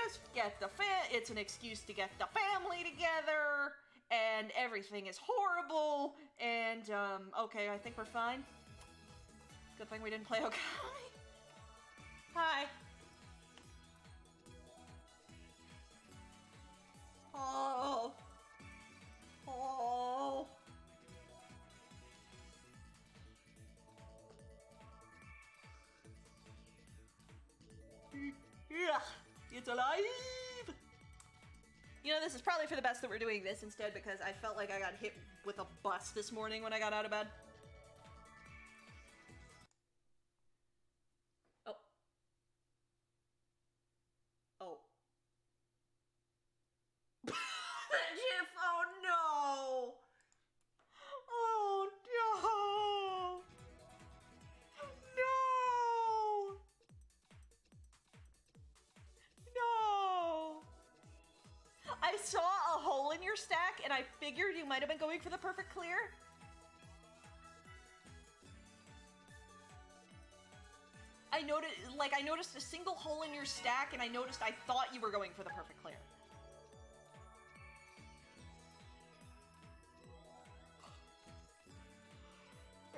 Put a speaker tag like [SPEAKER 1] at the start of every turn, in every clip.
[SPEAKER 1] just get the it's an excuse to get the family together, and everything is horrible, and, okay, I think we're fine. Good thing we didn't play Okami. Hi. Oh. Oh. Yeah, it's alive! You know, this is probably for the best that we're doing this instead, because I felt like I got hit with a bus this morning when I got out of bed. Oh. Oh. That GIF! Oh no! Oh no! No! No! I saw a hole in your stack and I figured you might have been going for the perfect clear. I noticed a single hole in your stack and I thought you were going for the perfect clear.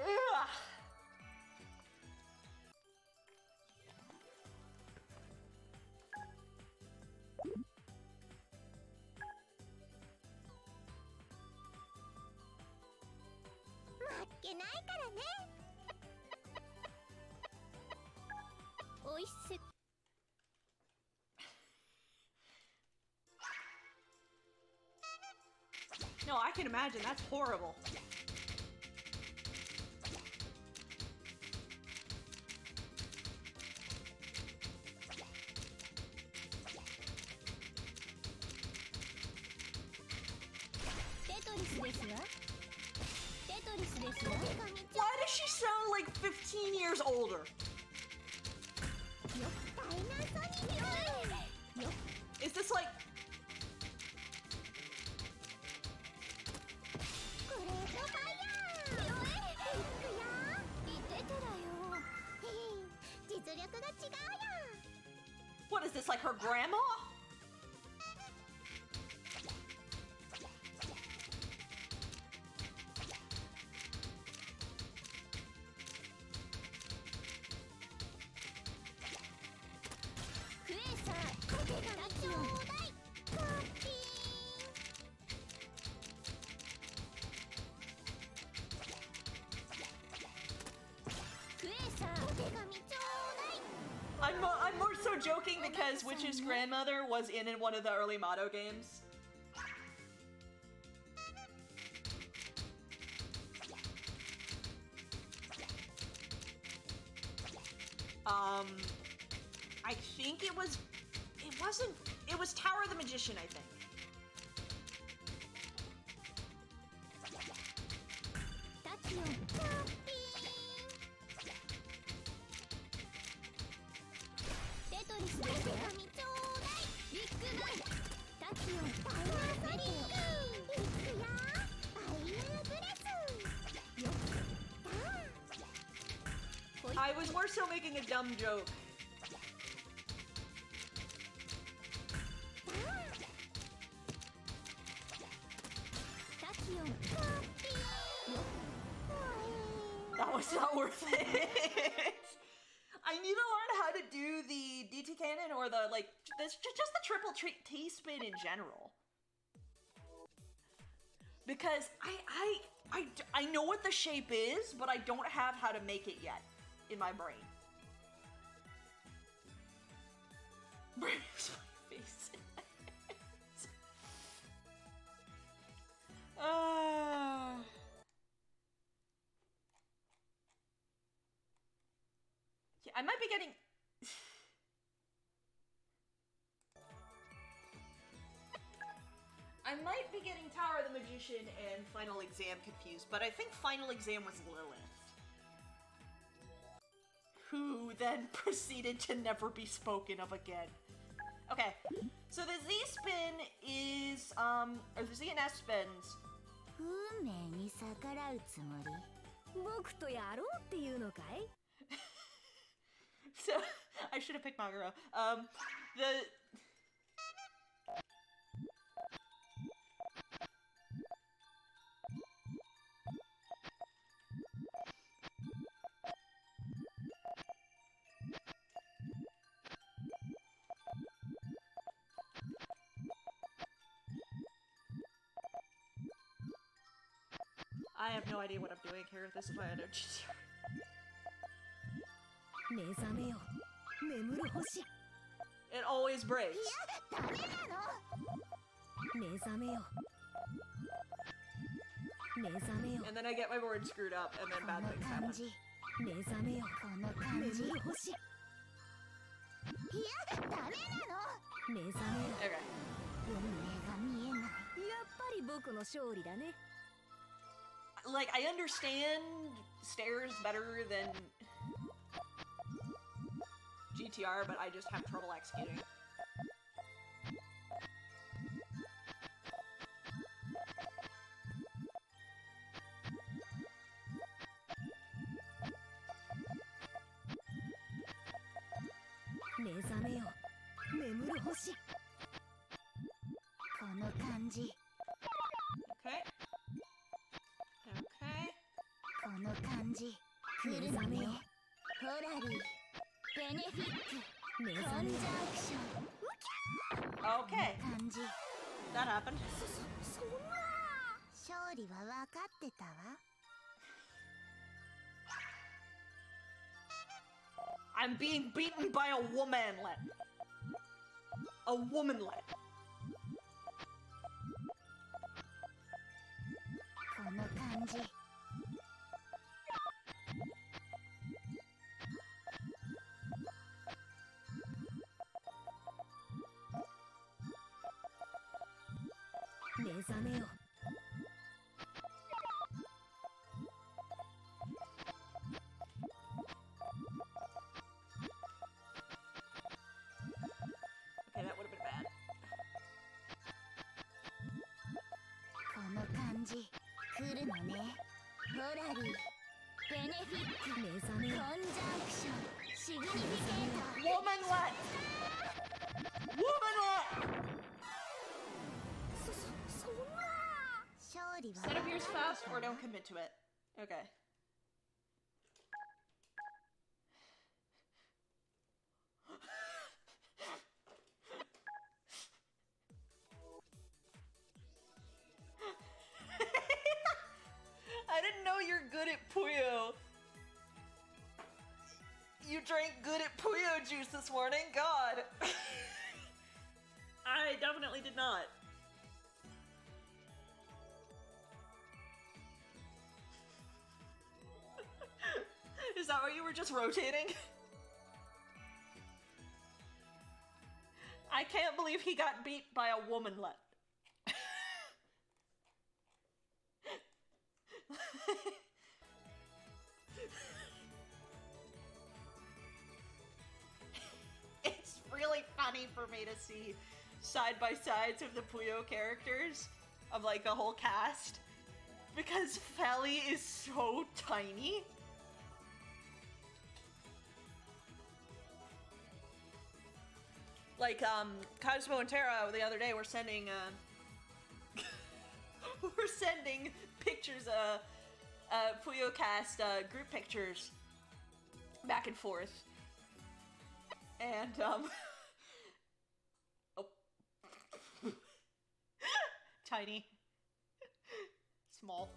[SPEAKER 1] Ugh. No, I can imagine. That's horrible. Why does she sound like 15 years older? Is this like... What is this, like her grandma? I'm more so joking because Witch's grandmother was in one of the early Mato games. I think it was Tower of the Magician, I think. I was more so making a dumb joke. That was not worth it. I need to learn how to do the DT cannon or the, like, just the triple T-spin in general. Because I know what the shape is, but I don't have how to make it yet in my brain. Brace my face. Yeah, I might be getting... I might be getting Tower of the Magician and Final Exam confused, but I think Final Exam was Lilith, who then proceeded to never be spoken of again. Okay, so the Z-spin is, or the Z and S spins. So, I should have picked Maguro. I have no idea what I'm doing here. This is why I don't cheat. It always breaks. And then I get my board screwed up, and then bad things happen. Okay. Like, I understand stairs better than GTR, but I just have trouble executing. Okay. Okay. That happened. I'm being beaten by a womanlet. A womanlet. Okay, that would have been bad. Womanlet! Womanlet! Set up yours fast or don't commit to it. Okay. I didn't know you're good at Puyo. You drank good at Puyo juice this morning? God. I definitely did not. Is that why you were just rotating? I can't believe he got beat by a womanlet. It's really funny for me to see side-by-sides of the Puyo characters, of like the whole cast, because Feli is so tiny. Like, Cosmo and Tara the other day were sending, we're sending pictures, Puyo cast, group pictures back and forth. And, oh. Tiny. Small.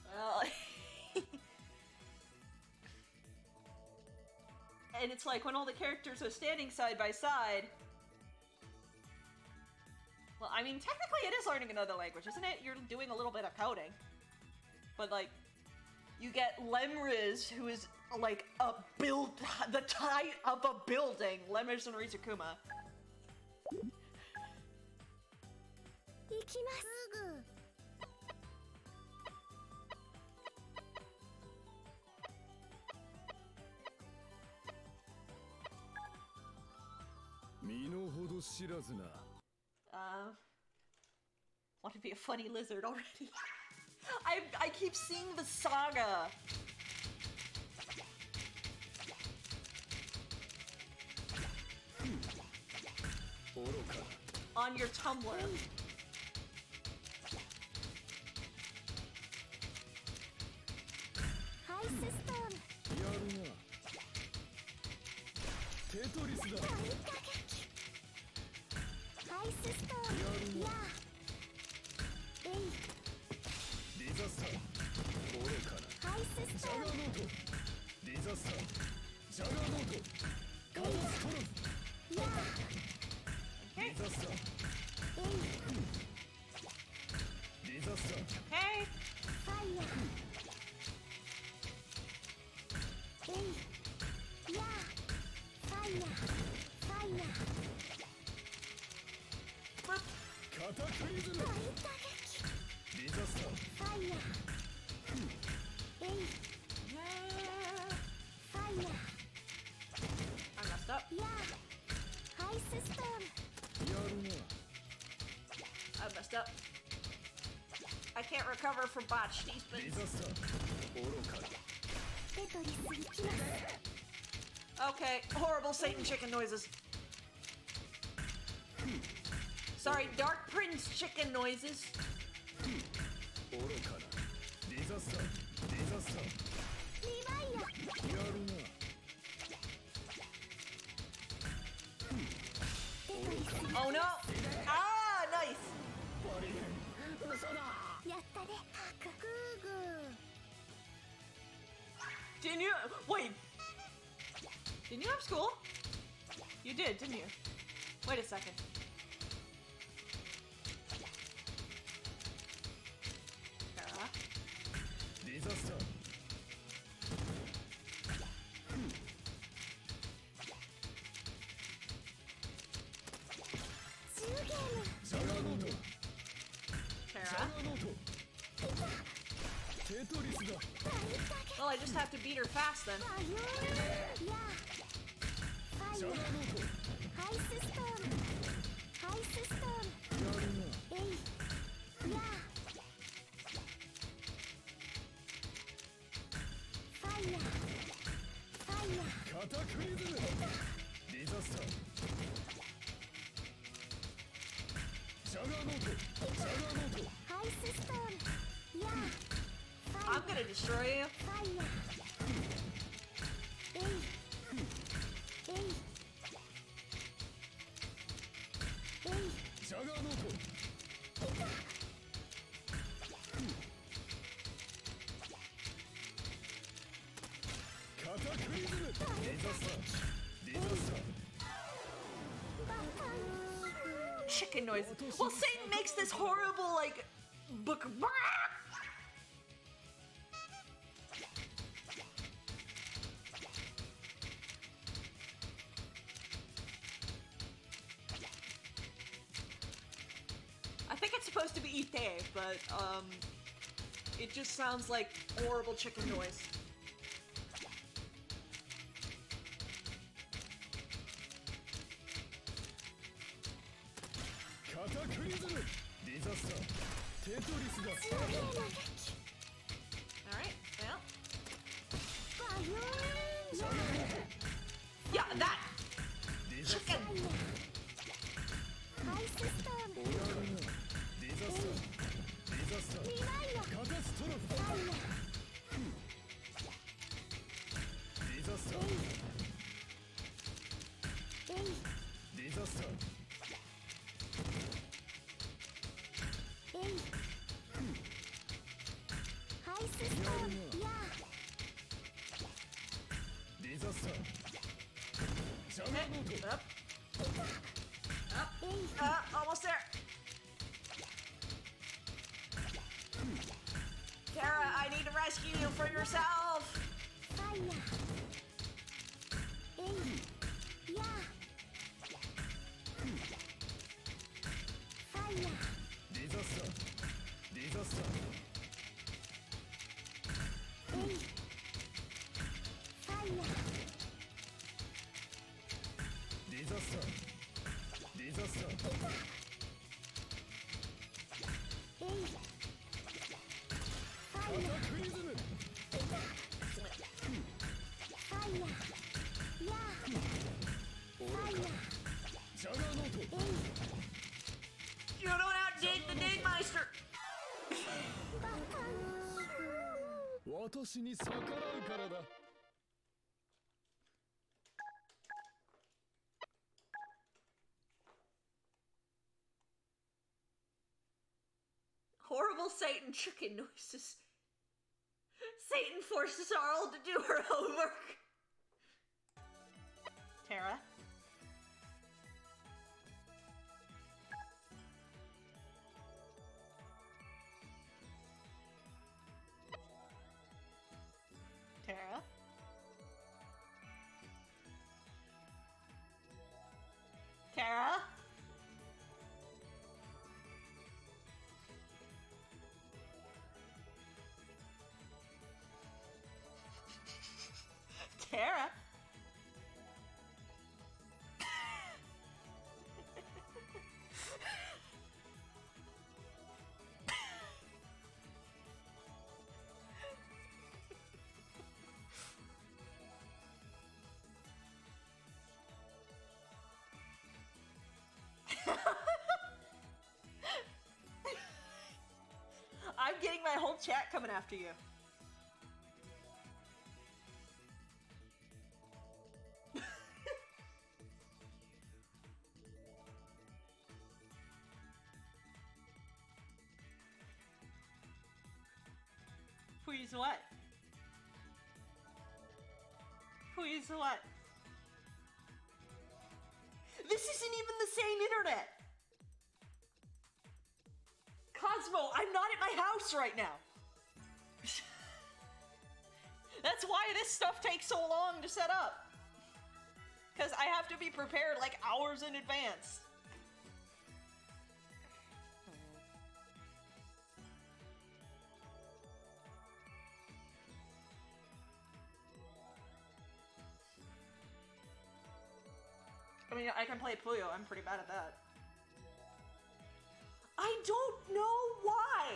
[SPEAKER 1] Well... And it's like when all the characters are standing side by side. Well, I mean, technically it is learning another language, isn't it? You're doing a little bit of coding. But like, you get Lemriz, who is like the height of a building. Lemriz and Rizukuma. Want to be a funny lizard already. I keep seeing the saga. On your Tumblr. Hi, system. Tetris.
[SPEAKER 2] イスストーンやえい
[SPEAKER 3] ディザスター愚かな
[SPEAKER 2] ハイスストーン
[SPEAKER 3] ジャガーノートディザスタージャガーノートカドストロフ
[SPEAKER 2] や
[SPEAKER 3] ディザスター
[SPEAKER 2] えい
[SPEAKER 3] ディザスター
[SPEAKER 1] Okay.
[SPEAKER 2] ファイヤーえいやファイヤーファイヤー
[SPEAKER 1] Boop.
[SPEAKER 3] カタクリズム
[SPEAKER 2] 大打撃
[SPEAKER 3] ディザスター
[SPEAKER 2] ファイヤーえい
[SPEAKER 1] Yeah.
[SPEAKER 2] ファイヤ
[SPEAKER 1] I messed up.
[SPEAKER 2] ーやハイスストーン
[SPEAKER 3] やるな
[SPEAKER 1] I messed up. I can't recover from botched
[SPEAKER 3] ディ
[SPEAKER 1] spins.
[SPEAKER 3] ザスター愚かな
[SPEAKER 2] テトリス行きます
[SPEAKER 1] Okay, horrible Satan chicken noises. Sorry, Dark Prince chicken noises.
[SPEAKER 3] 愚かなディザスターディザスター
[SPEAKER 2] リバイア
[SPEAKER 3] やるな
[SPEAKER 2] テトリス
[SPEAKER 1] Oh no! Ah, nice!
[SPEAKER 2] やったねハクグーグ
[SPEAKER 1] Didn't you? Wait. Didn't you have school? You did, didn't you? Wait a second. Kara.
[SPEAKER 3] ディザスター
[SPEAKER 2] ー10ゲーム
[SPEAKER 3] ジャガーノートジャ
[SPEAKER 1] Kara.
[SPEAKER 3] ガーノートテトリスだ
[SPEAKER 2] 大打撃
[SPEAKER 1] Well, I just have to beat her fast then.
[SPEAKER 2] ファイヤーやファイヤー
[SPEAKER 3] ジャガーノート
[SPEAKER 2] ハイスストーンハイスストーン
[SPEAKER 3] やるな
[SPEAKER 2] えいやファイヤーファイヤー
[SPEAKER 3] カタクリズムディザスタージャガーノートジャガーノート
[SPEAKER 2] ハイスストーンやファイヤ
[SPEAKER 1] I'm
[SPEAKER 2] ー
[SPEAKER 1] gonna destroy you.
[SPEAKER 2] ファイヤーえいえいえい
[SPEAKER 3] ジャガーノートカタクリズムディザスターディザスター
[SPEAKER 1] Chicken noises. Well, Satan makes this horrible, like, book. I think it's supposed to be ite, but, it just sounds like horrible chicken noise.
[SPEAKER 3] カタクリズムディザスターテトリスだ
[SPEAKER 1] Alright, well.
[SPEAKER 2] ファイヤー
[SPEAKER 1] Yeah, that!
[SPEAKER 3] ディザスタ
[SPEAKER 1] Chicken!
[SPEAKER 2] ファイヤーハイスストーン
[SPEAKER 3] ーやるなディザスターディザスター
[SPEAKER 2] リバイア
[SPEAKER 3] カタストロフ
[SPEAKER 2] ファイヤー
[SPEAKER 3] ディザスター
[SPEAKER 2] えい
[SPEAKER 3] ディザスター
[SPEAKER 2] えいハイスストーンや
[SPEAKER 3] ディザスタージャガーノート
[SPEAKER 1] Up. Up.
[SPEAKER 2] えい
[SPEAKER 1] Almost there. Kara, I need to rescue you from yourself.
[SPEAKER 2] ファイヤーえいやファイヤー
[SPEAKER 3] ディザスターディザスター
[SPEAKER 2] えいファイヤー
[SPEAKER 3] ディザスターディザスター
[SPEAKER 2] えいフ
[SPEAKER 3] カタ
[SPEAKER 2] ァイヤー
[SPEAKER 3] クリズム
[SPEAKER 2] ファイヤーやファイヤー
[SPEAKER 3] ジャガーノート
[SPEAKER 2] えい
[SPEAKER 1] You don't outdate the Dingmeister.
[SPEAKER 2] バカ
[SPEAKER 3] 私に逆らうからだ
[SPEAKER 2] え
[SPEAKER 1] horrible Satan chicken noises. Satan forces Arl to do her homework. Tara. Tara. Tara. Tara. I'm getting my whole chat coming after you. Please what? Please what? This isn't even the same internet! Cosmo, I'm not at my house right now! That's why this stuff takes so long to set up! Because I have to be prepared like hours in advance. I mean, I can play Puyo. I'm pretty bad at that. I don't know why!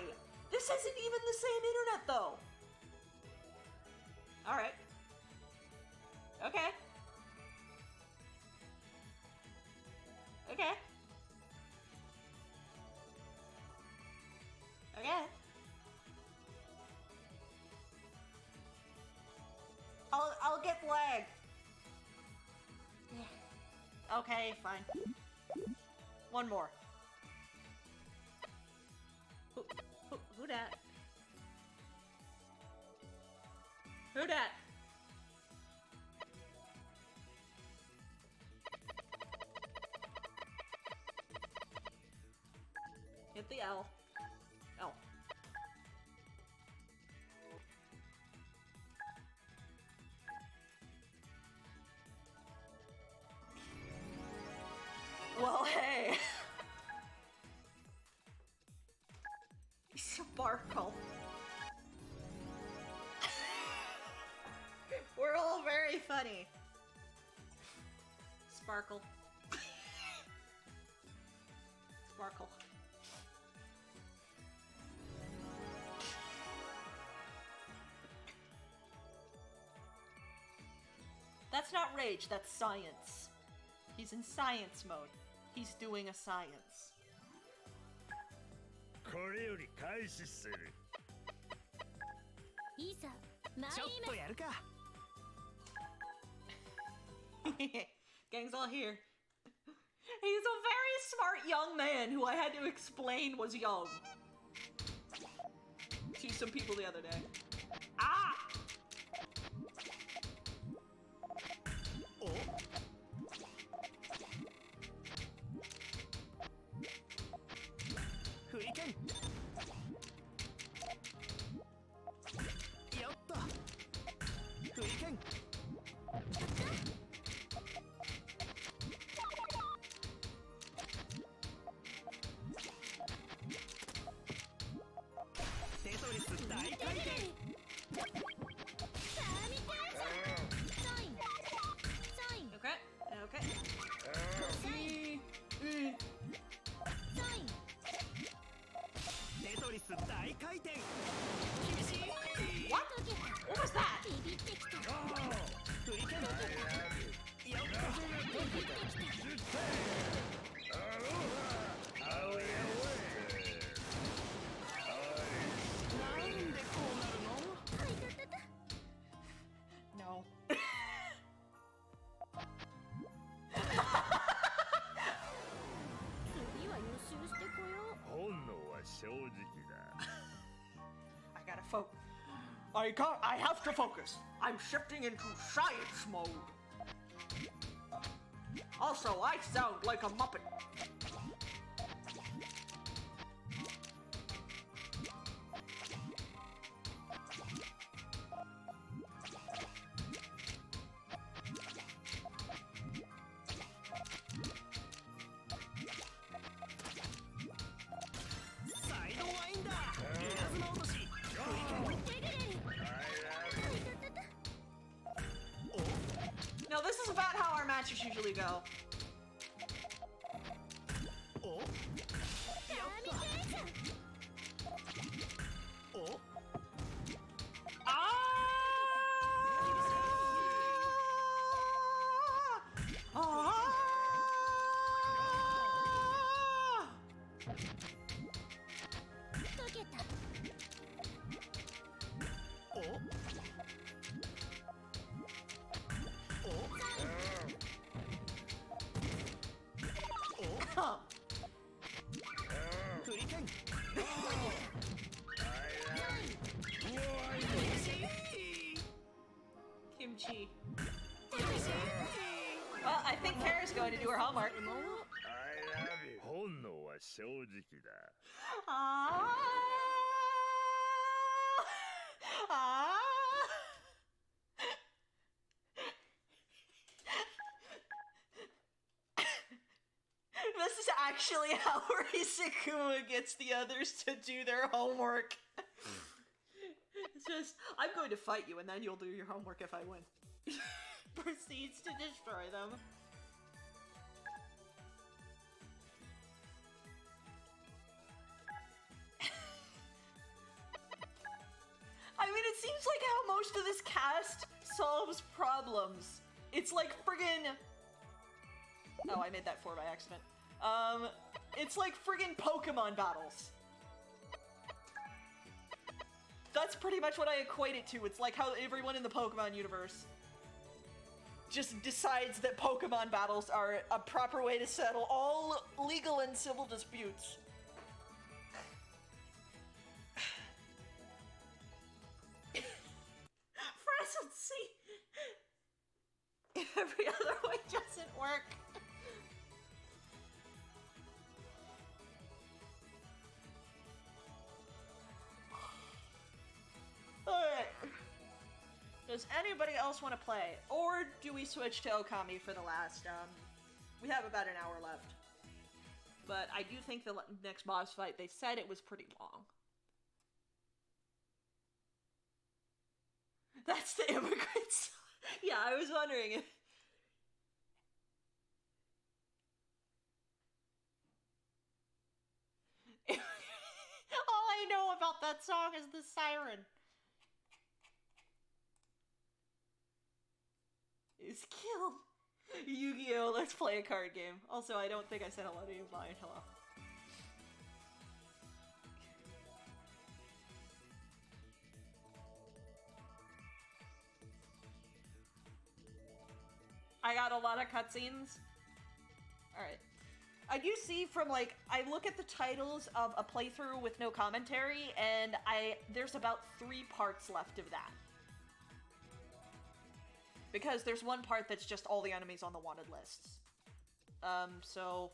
[SPEAKER 1] This isn't even the same internet, though! Alright. Okay. Okay. Okay. I'll get lag. Okay, fine. One more. Who dat? Who dat? Hit the L. L. Well, hey. Sparkle. We're all very funny. Sparkle. Sparkle. That's not rage, that's science. He's in science mode. He's doing a science.
[SPEAKER 3] これより開始する。
[SPEAKER 2] いざ参
[SPEAKER 3] ちょっ
[SPEAKER 2] りま
[SPEAKER 3] とやるか。
[SPEAKER 1] Gang's all here. He's a very smart young man who I had to explain was young to some people the other day. Ah!
[SPEAKER 3] お。フリケン。よっと。フリケン。テトリス大回転。
[SPEAKER 1] I have to focus. I'm shifting into science mode. Also, I sound like a Muppet. No, this is about how our matches usually go. Kimchi. Well, I think Kara's going to do her homework.
[SPEAKER 3] I love you. 本能は正直だ。
[SPEAKER 1] This is actually how Risakuma gets the others to do their homework. It's just, I'm going to fight you and then you'll do your homework if I win. Proceeds to destroy them. I mean, it seems like how most of this cast solves problems. It's like friggin'... Oh, I made that 4 by accident. It's like friggin' Pokemon battles. That's pretty much what I equate it to. It's like how everyone in the Pokemon universe just decides that Pokemon battles are a proper way to settle all legal and civil disputes. Presidency! If every other way doesn't work. Alright. Does anybody else want to play? Or do we switch to Okami for the last, we have about an hour left. But I do think the next boss fight, they said it was pretty long. That's the immigrants. Yeah, I was wondering if... All I know about that song is the siren. Is killed. Yu-Gi-Oh! Let's play a card game. Also, I don't think I said hello to you. Bye. Hello. I got a lot of cutscenes. Alright. I do see from, like, I look at the titles of a playthrough with no commentary, and there's about 3 parts left of that. Because there's one part that's just all the enemies on the wanted lists. So...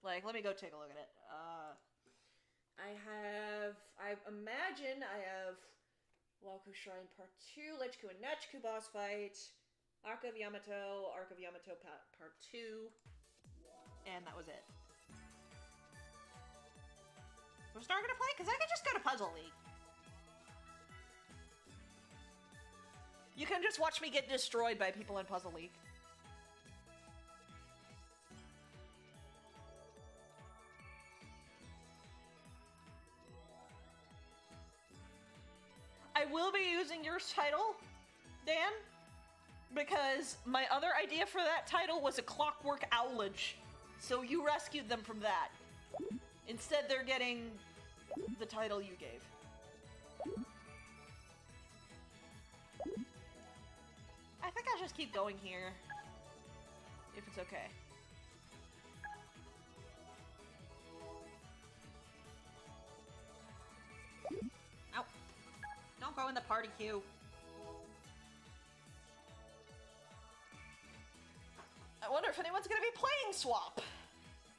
[SPEAKER 1] Like, let me go take a look at it. I imagine I have Waku Shrine Part 2, Lechku and Nechku boss fight, Arc of Yamato Part 2, and that was it. We're starting to play? Because I could just go to Puzzle League. You can just watch me get destroyed by people in Puzzle League. I will be using your title, Dan, because my other idea for that title was a Clockwork Owlage, so you rescued them from that. Instead, they're getting the title you gave. I think I'll just keep going here, if it's okay. Ow. go in the party queue. I wonder if anyone's gonna be playing Swap.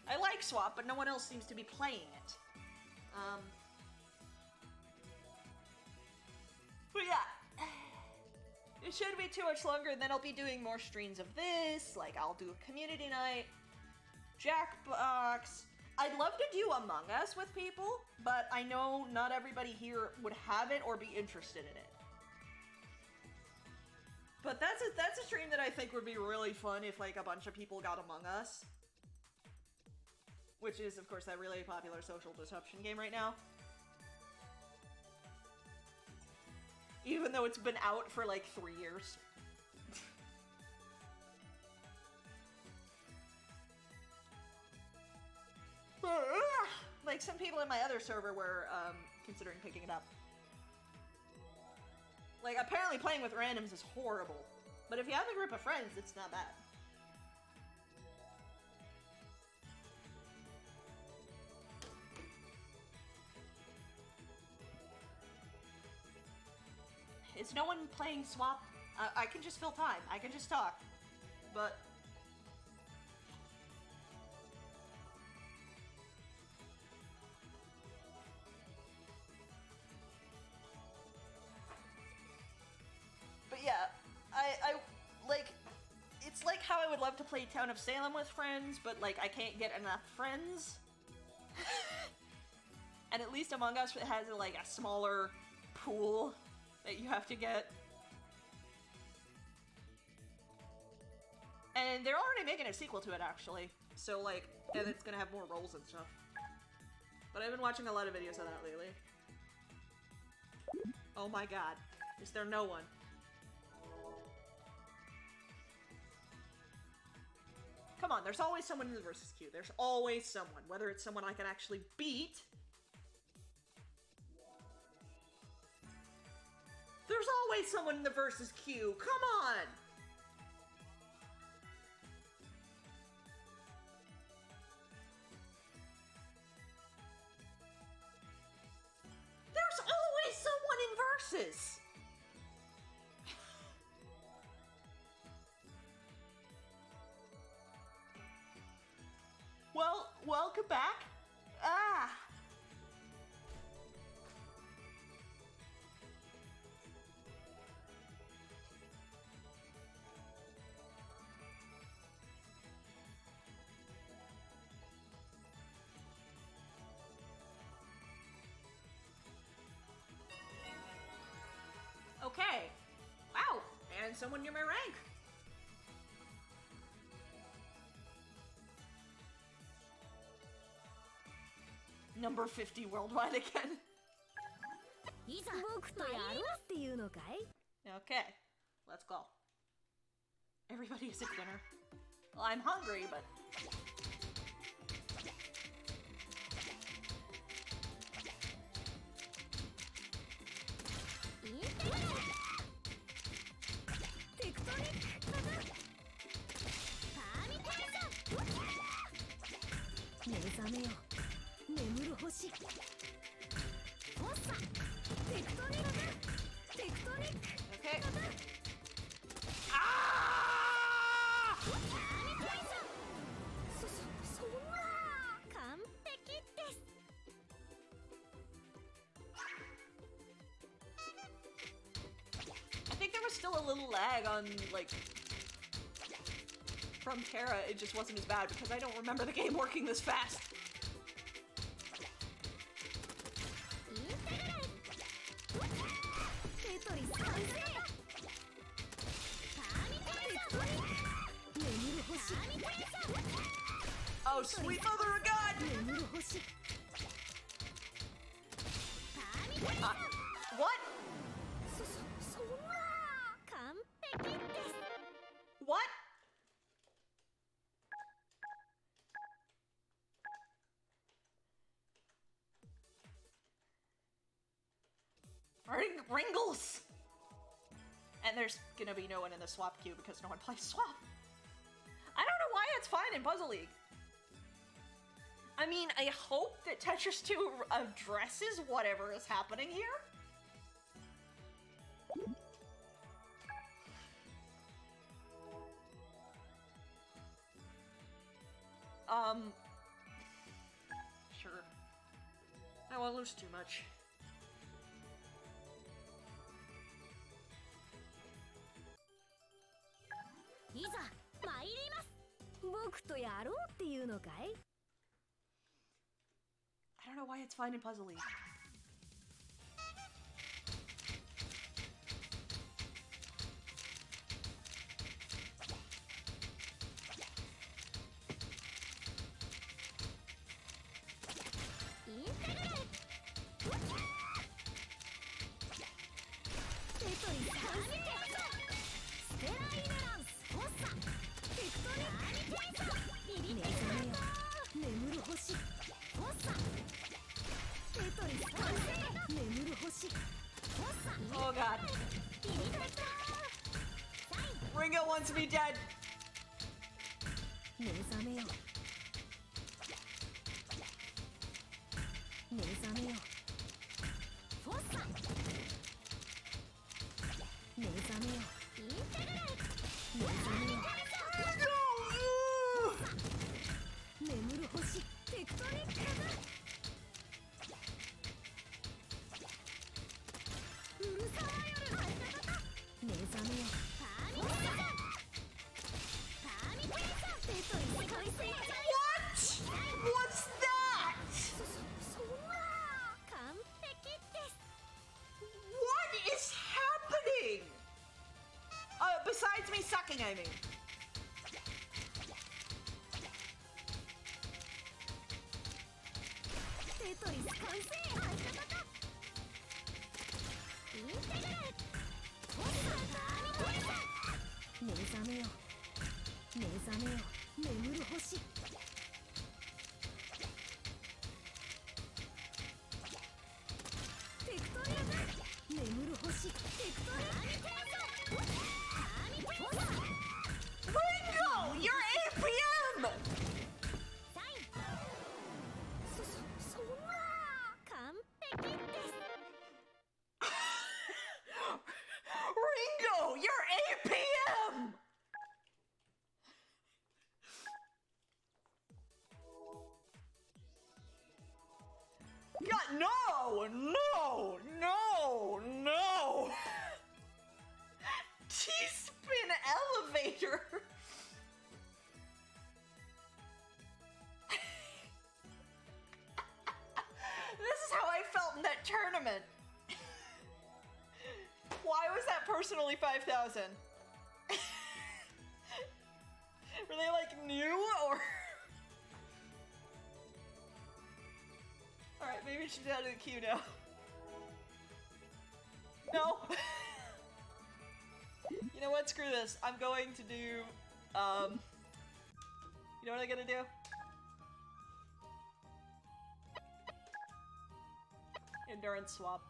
[SPEAKER 1] I like Swap, but no one else seems to be playing it. But yeah, it shouldn't be too much longer, and then I'll be doing more streams of this. Like, I'll do a community night, Jackbox. I'd love to do Among Us with people, but I know not everybody here would have it or be interested in it. But that's a stream that I think would be really fun if, like, a bunch of people got Among Us. Which is, of course, that really popular social deception game right now. Even though it's been out for, like, 3 years. Like, some people in my other server were, considering picking it up. Like, apparently playing with randoms is horrible. But if you have a group of friends, it's not bad. Is no one playing Swap? I can just fill time. I can just talk. But... But yeah, I like, it's like how I would love to play Town of Salem with friends, but like I can't get enough friends. And at least Among Us has like a smaller pool that you have to get. And they're already making a sequel to it actually, so like, and it's gonna have more roles and stuff. But I've been watching a lot of videos of that lately. Oh my god, is there no one? Come on, there's always someone in the versus queue. There's always someone, whether it's someone I can actually beat. There's always someone in the versus queue. Come on! There's always someone in versus! Well, welcome back. Ah! Okay. Wow, and someone near my rank. Number 50 worldwide again. Okay, let's go. Everybody is at dinner. Well, I'm hungry, but... Okay. Ah! I think there was still a little lag on, like, from Terra. It just wasn't as bad because I don't remember the game working this fast. Oh, sweet mother of God! What? What? Ringles! And there's gonna be no one in the swap queue because no one plays swap. I don't know why it's fine in Puzzle League. I mean, I hope that Tetris 2 addresses whatever is happening here. Sure. I won't lose too much.
[SPEAKER 2] いざ参ります。僕とやろうっていうのかい？
[SPEAKER 1] I don't know why it's fine and puzzly. Oh god. Ringo wants me dead.
[SPEAKER 2] 目覚めよ目覚めよフォッサ目覚めよインテグレ目覚めよ眠る星テクトニックうるさまよる目覚めよパーミテーションパーミテーションテトリス完成
[SPEAKER 1] What? What's that?
[SPEAKER 2] そんな完璧です
[SPEAKER 1] What is happening? Besides me sucking, I mean.
[SPEAKER 2] テトリス完成インテグレフォッサパーミテーション目覚めよ目覚めよ眠る星テクトニック眠る星テクトニック
[SPEAKER 1] Ringo, you're APM!
[SPEAKER 2] そんな完璧です
[SPEAKER 1] Ringo, you're APM! God, no! No! No! No! T-spin elevator! This is how I felt in that tournament. Why was that personally 5,000? Were they like new or? Alright, maybe we should get out of the queue now. No. You know what? Screw this. I'm going to do, you know what I'm gonna do? Endurance swap.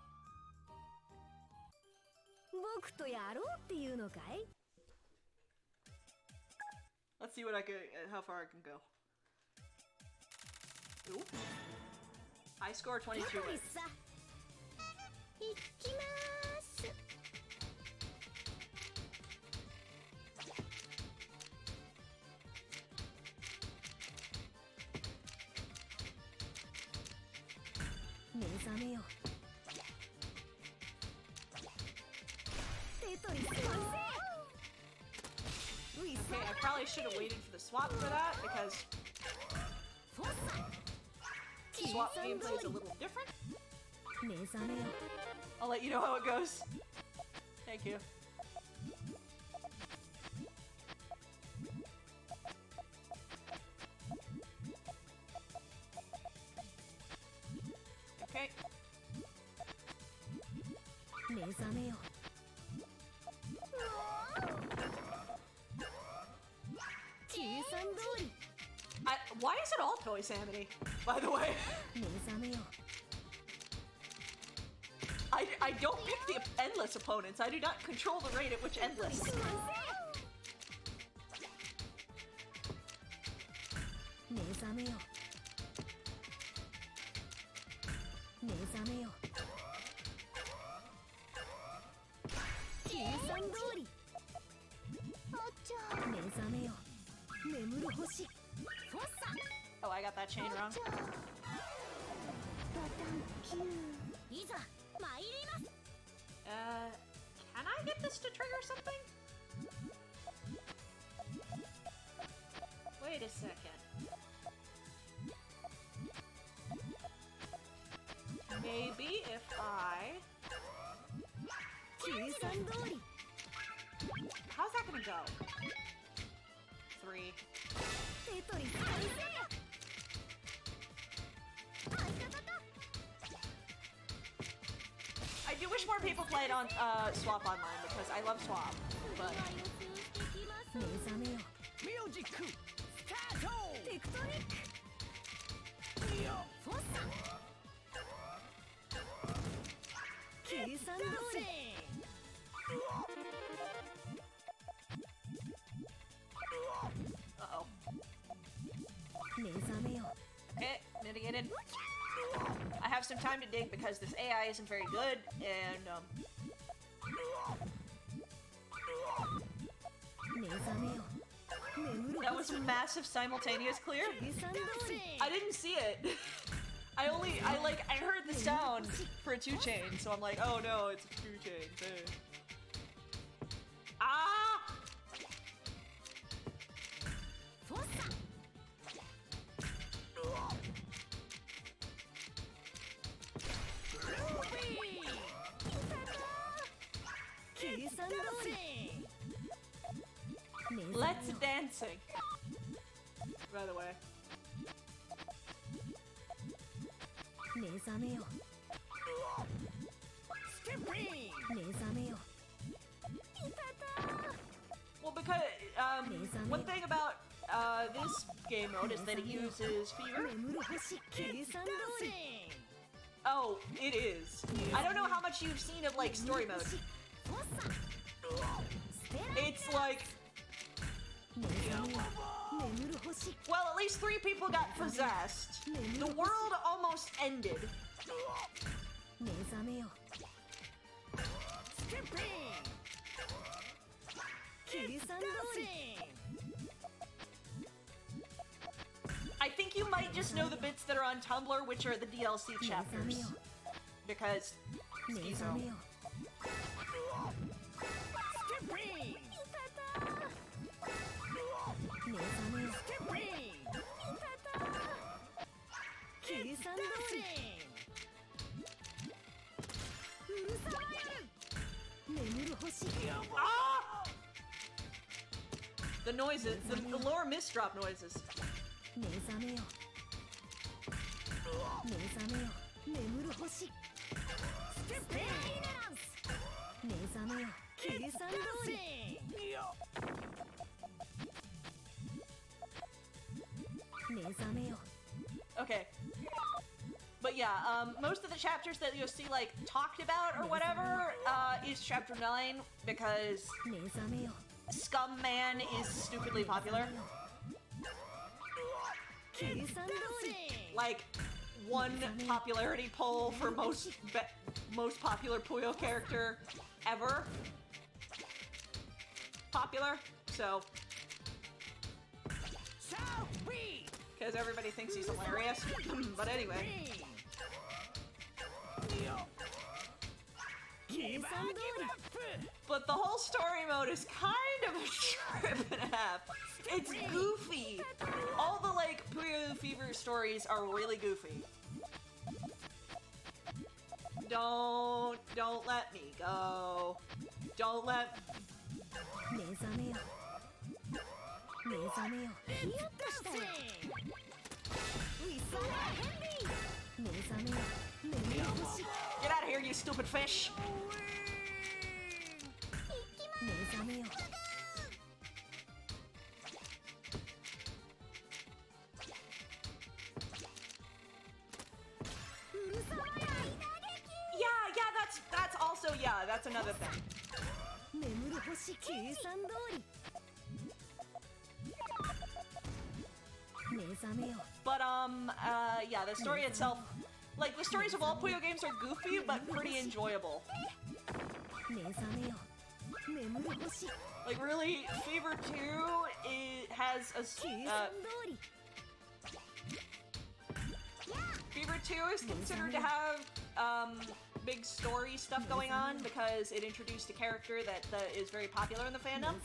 [SPEAKER 2] 僕とやろうっていうのかい
[SPEAKER 1] Let's see what I can, how far I can go. Ooh. High score 22
[SPEAKER 2] やはり
[SPEAKER 1] wins.
[SPEAKER 2] さ行きまーす目覚めよテトリス完成
[SPEAKER 1] Okay, I probably should have waited for the swap for that because
[SPEAKER 2] フォッサ
[SPEAKER 1] swap gameplay is a little different.
[SPEAKER 2] 目覚めよ
[SPEAKER 1] I'll let you know how it goes. Thank you. Okay.
[SPEAKER 2] 目覚めよ計算通り
[SPEAKER 1] Why is it all voice Amity, by the way?
[SPEAKER 2] 目覚めよ
[SPEAKER 1] I don't pick the endless opponents. I do not control the rate at which endless.
[SPEAKER 2] 目覚めよ目覚めよ計算通りあっちゃ目覚めよ眠る星フォッサ
[SPEAKER 1] I got that chain wrong.
[SPEAKER 2] ボタン9いざ参ります
[SPEAKER 1] Can I get this to trigger something? Wait a second. Maybe if I...
[SPEAKER 2] 計算通り
[SPEAKER 1] How's that gonna go? 3.
[SPEAKER 2] テトリス完成相方と
[SPEAKER 1] I do wish more people played on Swap Online because I love Swap, but
[SPEAKER 2] 目覚めよ
[SPEAKER 3] ミュージックスタート。
[SPEAKER 2] テクトニックフォッサ計算通り
[SPEAKER 1] uh-oh.
[SPEAKER 2] 目覚めよ
[SPEAKER 1] Okay, mitigated. I have some time to dig because this AI isn't very good, and
[SPEAKER 2] 目覚めよ眠る
[SPEAKER 1] that was a massive simultaneous clear.
[SPEAKER 2] 計算通り
[SPEAKER 1] I didn't see it. I heard the sound for a 2-chain, so I'm like, oh no, it's a 2-chain thing. Ah!
[SPEAKER 2] フォッサ 計算通り
[SPEAKER 1] Let's dancing. By the way.
[SPEAKER 2] 目覚めよ
[SPEAKER 3] ステップイン。
[SPEAKER 2] 目覚めよ
[SPEAKER 1] Well, because one thing about this game mode is that it uses fever.
[SPEAKER 2] 眠る星計算通り
[SPEAKER 1] Oh, it is. I don't know how much you've seen of like story mode.
[SPEAKER 2] フォッサステラ
[SPEAKER 1] It's like,
[SPEAKER 2] 目覚めよ眠る星
[SPEAKER 1] well, at least 3 people got possessed. The world almost ended.
[SPEAKER 2] 目覚めよ
[SPEAKER 3] ステップイン。
[SPEAKER 2] 計算通り
[SPEAKER 1] I think you might just know the bits that are on Tumblr, which are the DLC
[SPEAKER 2] 目覚め
[SPEAKER 1] chapters.
[SPEAKER 2] よ
[SPEAKER 1] Because,
[SPEAKER 2] 目
[SPEAKER 1] you
[SPEAKER 2] 覚
[SPEAKER 1] know.
[SPEAKER 2] めよ
[SPEAKER 3] ステップイン。
[SPEAKER 2] 目覚めよ
[SPEAKER 3] ステップイン。
[SPEAKER 2] 計算通りうるさまやる眠る星
[SPEAKER 1] Ah! The noises, the lower miss drop noises.
[SPEAKER 2] 目覚めよ目覚めよ眠る星ステップイン目覚めよ計算通り目覚めよ
[SPEAKER 1] Okay. But yeah, most of the chapters that you'll see like talked about or whatever is chapter 9 because
[SPEAKER 2] 目覚めよ
[SPEAKER 1] Scum Man is stupidly popular.
[SPEAKER 2] 計算通り
[SPEAKER 1] Like one popularity poll for most popular Puyo character ever. Popular, so
[SPEAKER 3] サーフィー。
[SPEAKER 1] because everybody thinks he's hilarious. But anyway,
[SPEAKER 2] 計算通り
[SPEAKER 1] but the whole story mode is kind of a trip and a half. It's goofy. All the like Puyo Fever stories are really goofy. Don't let me go. Don't let.
[SPEAKER 2] 目覚めよ目覚めよヒヤッとしたよウィスラーヘンリー目覚めよ眠る星
[SPEAKER 1] Get out of here, you stupid fish.
[SPEAKER 2] 目覚めようるさまや
[SPEAKER 1] Yeah, that's also that's another thing.
[SPEAKER 2] 眠る星計算通り目覚めよ
[SPEAKER 1] But yeah, the story itself, like the stories of all Puyo games are goofy but pretty enjoyable.
[SPEAKER 2] 目覚めよ眠る星
[SPEAKER 1] Like really, Fever 2 has a
[SPEAKER 2] 計算通り
[SPEAKER 1] Fever 2 is considered to have big story stuff going on because it introduced a character that is very popular in the fandom.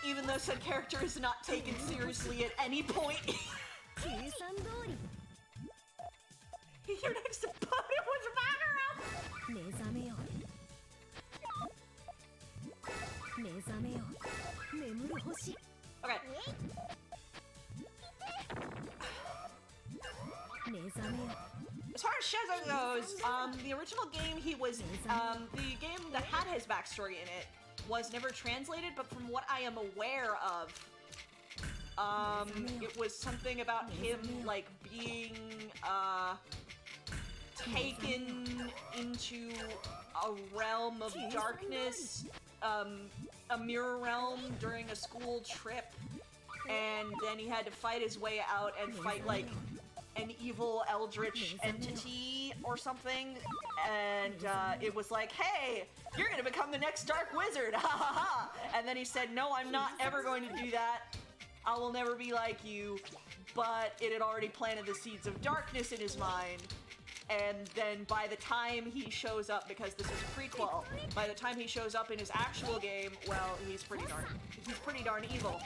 [SPEAKER 1] Even though said character is not taken seriously at any point. You're next to Puyo with Magaro! Okay. As far as Sheza goes, the original game the game that had his backstory in it was never translated, but from what I am aware of, it was something about him, like, being, taken into a realm of darkness, a mirror realm during a school trip, and then he had to fight his way out and fight, like, an evil eldritch entity or something, and it was like, hey, you're gonna become the next dark wizard, ha ha ha! And then he said, no, I'm not ever going to do that. I will never be like you. But it had already planted the seeds of darkness in his mind. And then by the time he shows up, because this is a prequel, by the time he shows up in his actual game, well, he's pretty darn evil.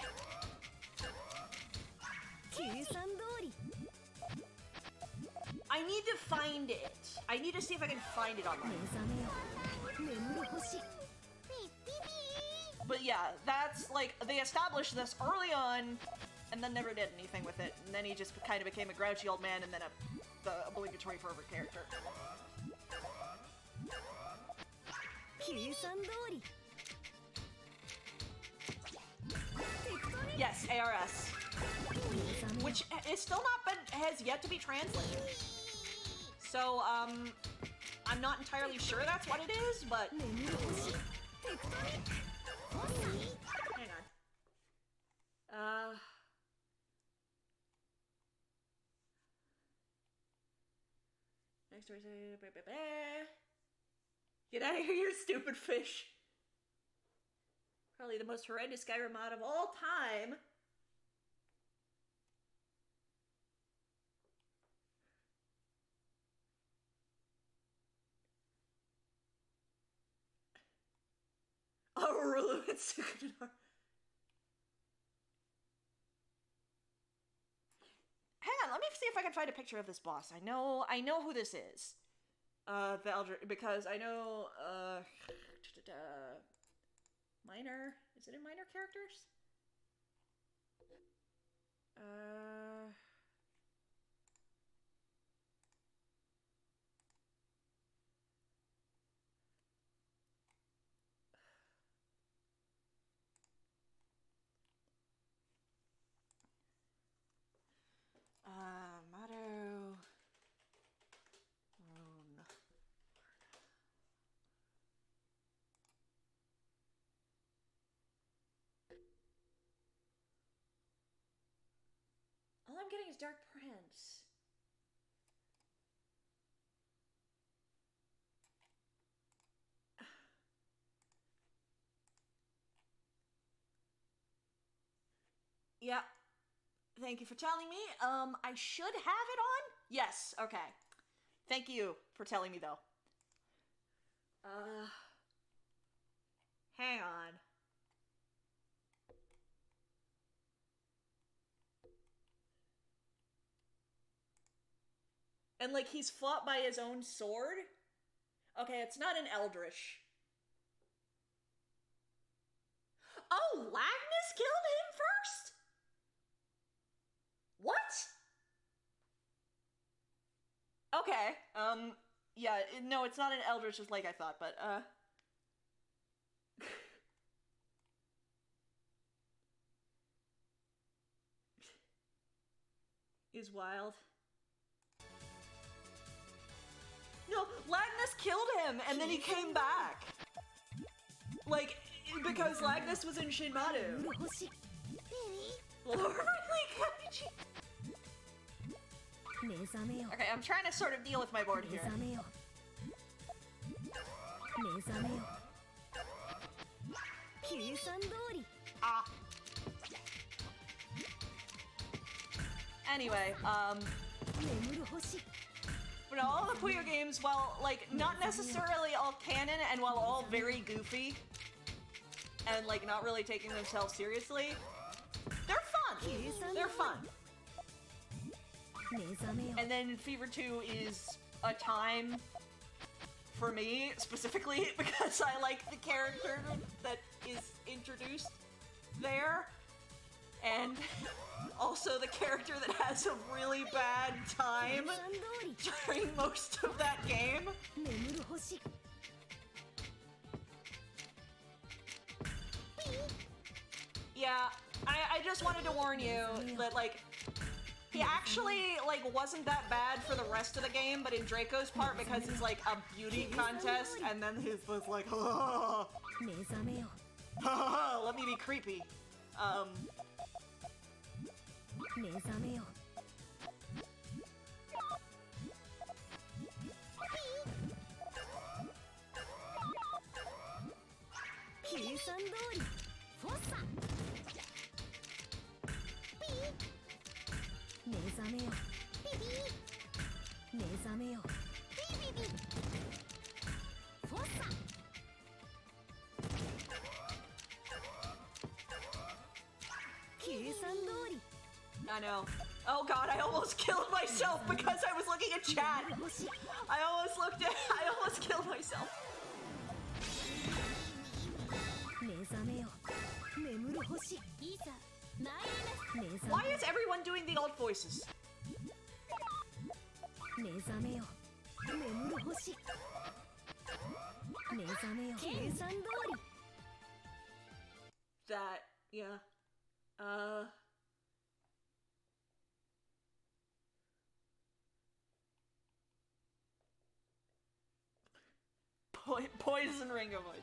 [SPEAKER 1] I need to find it. I need to see if I can find it online. But yeah, that's like, they established this early on and then never did anything with it. And then he just kind of became a grouchy old man and then the obligatory forever character. Yes, ARS. Which is still has yet to be translated. So, I'm not entirely sure that's what it is, but... Hang on. Next story says... Get out of here, you stupid fish! Probably the most horrendous Skyrim mod of all time. Oh, Rulu, it's so good. Hang on, let me see if I can find a picture of this boss. I know who this is. The Eldritch, because I know, minor, is it in minor characters? Motto. All I'm getting is Dark Prince. Yeah. Thank you for telling me. I should have it on? Yes, okay. Thank you for telling me, though. Hang on. And, like, he's fought by his own sword? Okay, it's not an Eldritch. Oh, Lagnus killed him first? What? Okay, yeah, no, it's not an Eldritch just like I thought, but, is wild. No, Lagnus killed him, and then he came back. Like, because Lagnus was in Shinmaru. Okay, I'm trying to sort of deal with my board here. Ah. Anyway,
[SPEAKER 2] 眠る星
[SPEAKER 1] but all the Puyo games, while, like, not necessarily all canon and while all very goofy and, like, not really taking themselves seriously, they're fun. They're fun.
[SPEAKER 2] 目覚めよ
[SPEAKER 1] And then Fever 2 is a time for me, specifically, because I like the character that is introduced there. And also the character that has a really bad time
[SPEAKER 2] 計算通り
[SPEAKER 1] during most of that game.
[SPEAKER 2] 眠る星
[SPEAKER 1] Yeah, I just wanted to warn you that, like, he actually, like, wasn't that bad for the rest of the game, but in Draco's part, because it's, like, a beauty contest, and then he's just like, oh,
[SPEAKER 2] 目覚めよ
[SPEAKER 1] let me be creepy.
[SPEAKER 2] 目覚めよ計算通りフォッサ目覚めよ目覚めよフォッサ 計算通り
[SPEAKER 1] I know. Oh god, I almost killed myself because I was looking at chat. I almost killed myself.
[SPEAKER 2] 目覚めよ眠る星いざ参ります目
[SPEAKER 1] Why
[SPEAKER 2] 覚
[SPEAKER 1] is everyone doing the old voices?
[SPEAKER 2] め目覚めよ眠る星目覚めよ計算通り
[SPEAKER 1] That, yeah. Poison ring of voice.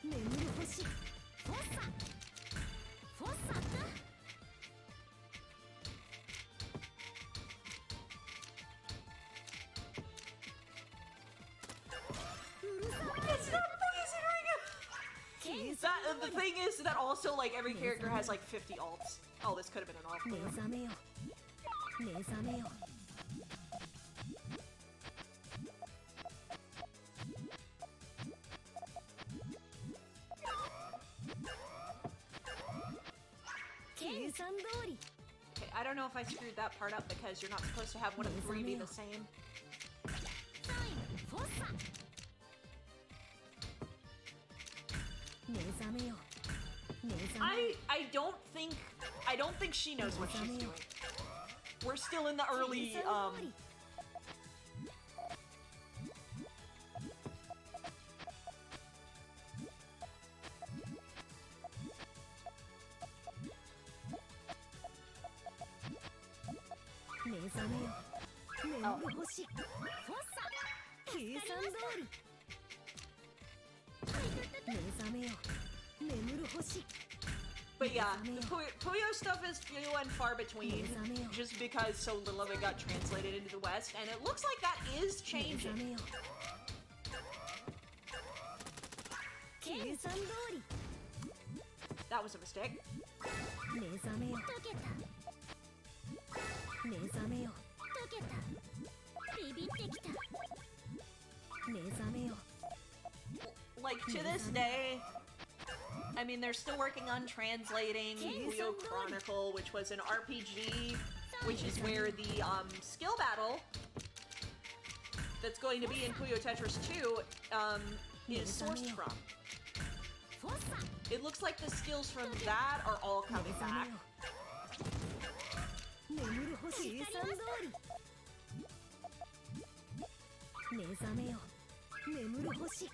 [SPEAKER 2] 眠る星フォッサフォッサだ
[SPEAKER 1] It's not poison ring of... The thing is that also, like, every character has, like, 50 alts. Oh, this could have been an alt.
[SPEAKER 2] 目覚めよ目覚めよ計算通り
[SPEAKER 1] Okay, I don't know if I screwed that part up because you're not supposed to have one of the three be the same.
[SPEAKER 2] サインフォッサ目覚めよ目覚めよ
[SPEAKER 1] I don't think she knows what she's doing. We're still in the early,
[SPEAKER 2] 目覚めよ眠る星フォッサ計算通り目覚めよ眠る星
[SPEAKER 1] But yeah, the Puyo stuff is few and far between, just because so little of it got translated into the West, and it looks like that is
[SPEAKER 2] 目覚
[SPEAKER 1] changing.
[SPEAKER 2] めよ計算通り
[SPEAKER 1] That was a mistake.
[SPEAKER 2] 目覚めよ目覚めよビビってきた目覚めよ
[SPEAKER 1] Like, to this day, I mean, they're still working on translating Puyo Chronicle, which was an RPG, which is where the skill battle that's going to be in Puyo Tetris 2 is sourced from.
[SPEAKER 2] フォッサ
[SPEAKER 1] It looks like the skills from that are all
[SPEAKER 2] 目
[SPEAKER 1] coming
[SPEAKER 2] 覚め
[SPEAKER 1] back.
[SPEAKER 2] よ眠る星計算通り目覚めよ眠る星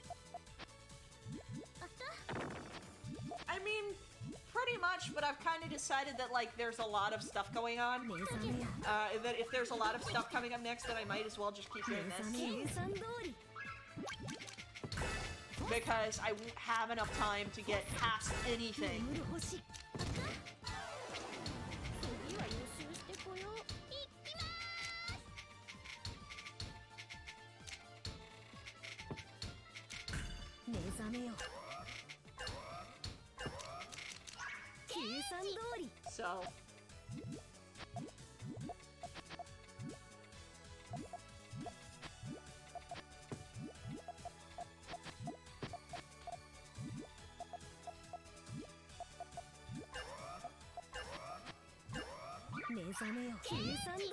[SPEAKER 1] I mean, pretty much, but I've kind of decided that, like, there's a lot of stuff going on.
[SPEAKER 2] 目覚めよ
[SPEAKER 1] That if there's a lot of stuff coming up next, then I might as well just keep
[SPEAKER 2] 目
[SPEAKER 1] doing
[SPEAKER 2] 覚
[SPEAKER 1] this.
[SPEAKER 2] め計算通り
[SPEAKER 1] Because I won't have enough time to get past anything.
[SPEAKER 2] 眠る星次は予習してこよういきます目覚めよ計算通り
[SPEAKER 1] So.
[SPEAKER 2] 目覚めよ計算通り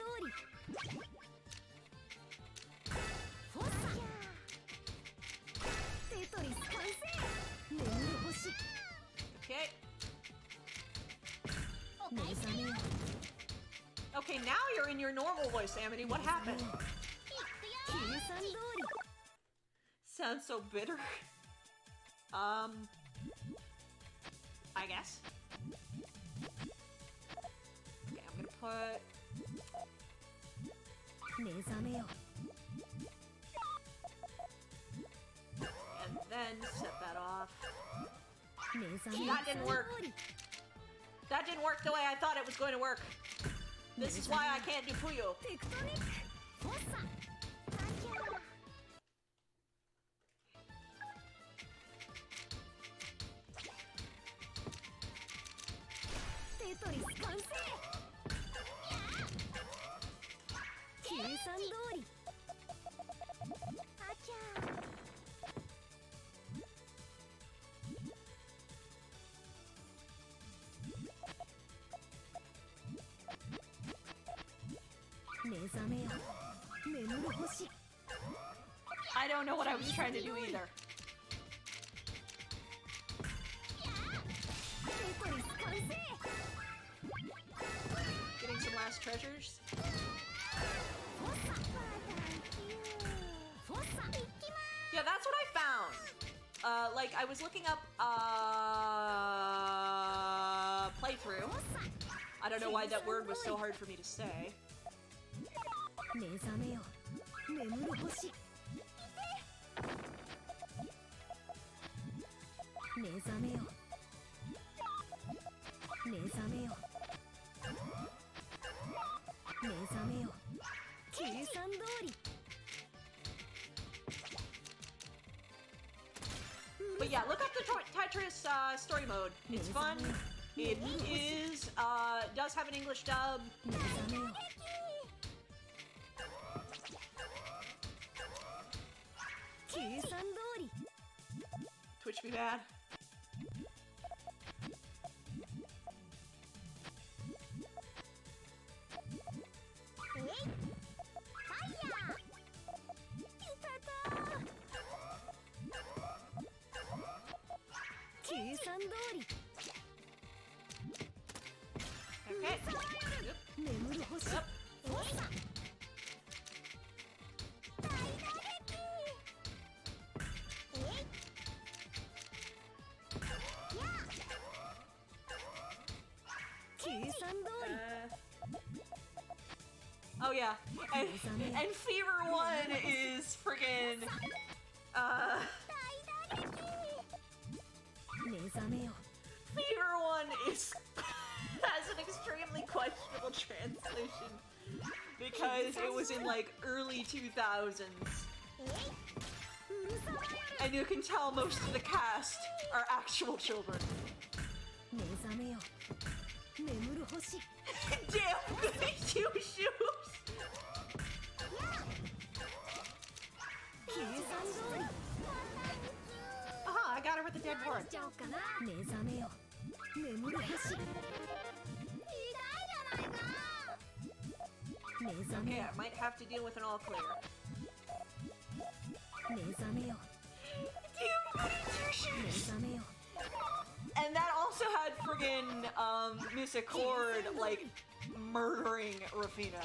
[SPEAKER 2] フォッサテトリス完成眠る星
[SPEAKER 1] Okay.
[SPEAKER 2] 目覚めよ
[SPEAKER 1] Okay, now you're in your normal voice, Amity. What happened?
[SPEAKER 2] 計算通り
[SPEAKER 1] Sounds so bitter. I guess. Okay, I'm gonna put.
[SPEAKER 2] 目覚めよ
[SPEAKER 1] And then set that off.
[SPEAKER 2] 目覚めよ
[SPEAKER 1] That didn't work. That didn't work the way I thought it was going to work. This is why I can't do Puyo.
[SPEAKER 2] テクトニックフォッサテトリス完成計算通りあちゃ目覚めよ眠る星
[SPEAKER 1] I don't know what I was trying to do either.
[SPEAKER 2] テトリス完成
[SPEAKER 1] Getting some last treasures.
[SPEAKER 2] フォッサフォッサ行きま
[SPEAKER 1] Yeah, that's what I found. Like I was looking up playthrough.
[SPEAKER 2] フォッサ
[SPEAKER 1] I don't know why that word was so hard for me to say.
[SPEAKER 2] 目覚めよ眠る星目覚めよ目覚めよ目覚めよ計算通り
[SPEAKER 1] But yeah, look up the Tetris story mode. It's fun. It is does have an English dub.
[SPEAKER 2] 目覚めよ計算通り
[SPEAKER 1] Twitch be bad.
[SPEAKER 2] えいファイヤーいたた計算通り
[SPEAKER 1] Okay. Yep.
[SPEAKER 2] 眠る星
[SPEAKER 1] Yep.
[SPEAKER 2] フォッサ大打撃えいや計算通り
[SPEAKER 1] Oh yeah, and Fever 1 is friggin'
[SPEAKER 2] 大打撃目覚めよ
[SPEAKER 1] Fever 1 is has an extremely questionable translation because it was in like early 2000s,
[SPEAKER 2] えいうるさまよ
[SPEAKER 1] and you can tell most of the cast are actual children.
[SPEAKER 2] 目覚めよ眠る星
[SPEAKER 1] Damn, you shoes!
[SPEAKER 2] 計算通り
[SPEAKER 1] Aha, I got her with the dead
[SPEAKER 2] 何
[SPEAKER 1] board.
[SPEAKER 2] しちゃおうかな目覚めよ眠る星ひどいじゃないか目覚め
[SPEAKER 1] Okay,
[SPEAKER 2] よ
[SPEAKER 1] I might have to deal with an all clear.
[SPEAKER 2] 目覚めよ
[SPEAKER 1] Damn, goody two
[SPEAKER 2] 目
[SPEAKER 1] shoes!
[SPEAKER 2] 覚めよ
[SPEAKER 1] And that also had friggin' Miss Accord, like, murdering Rafina.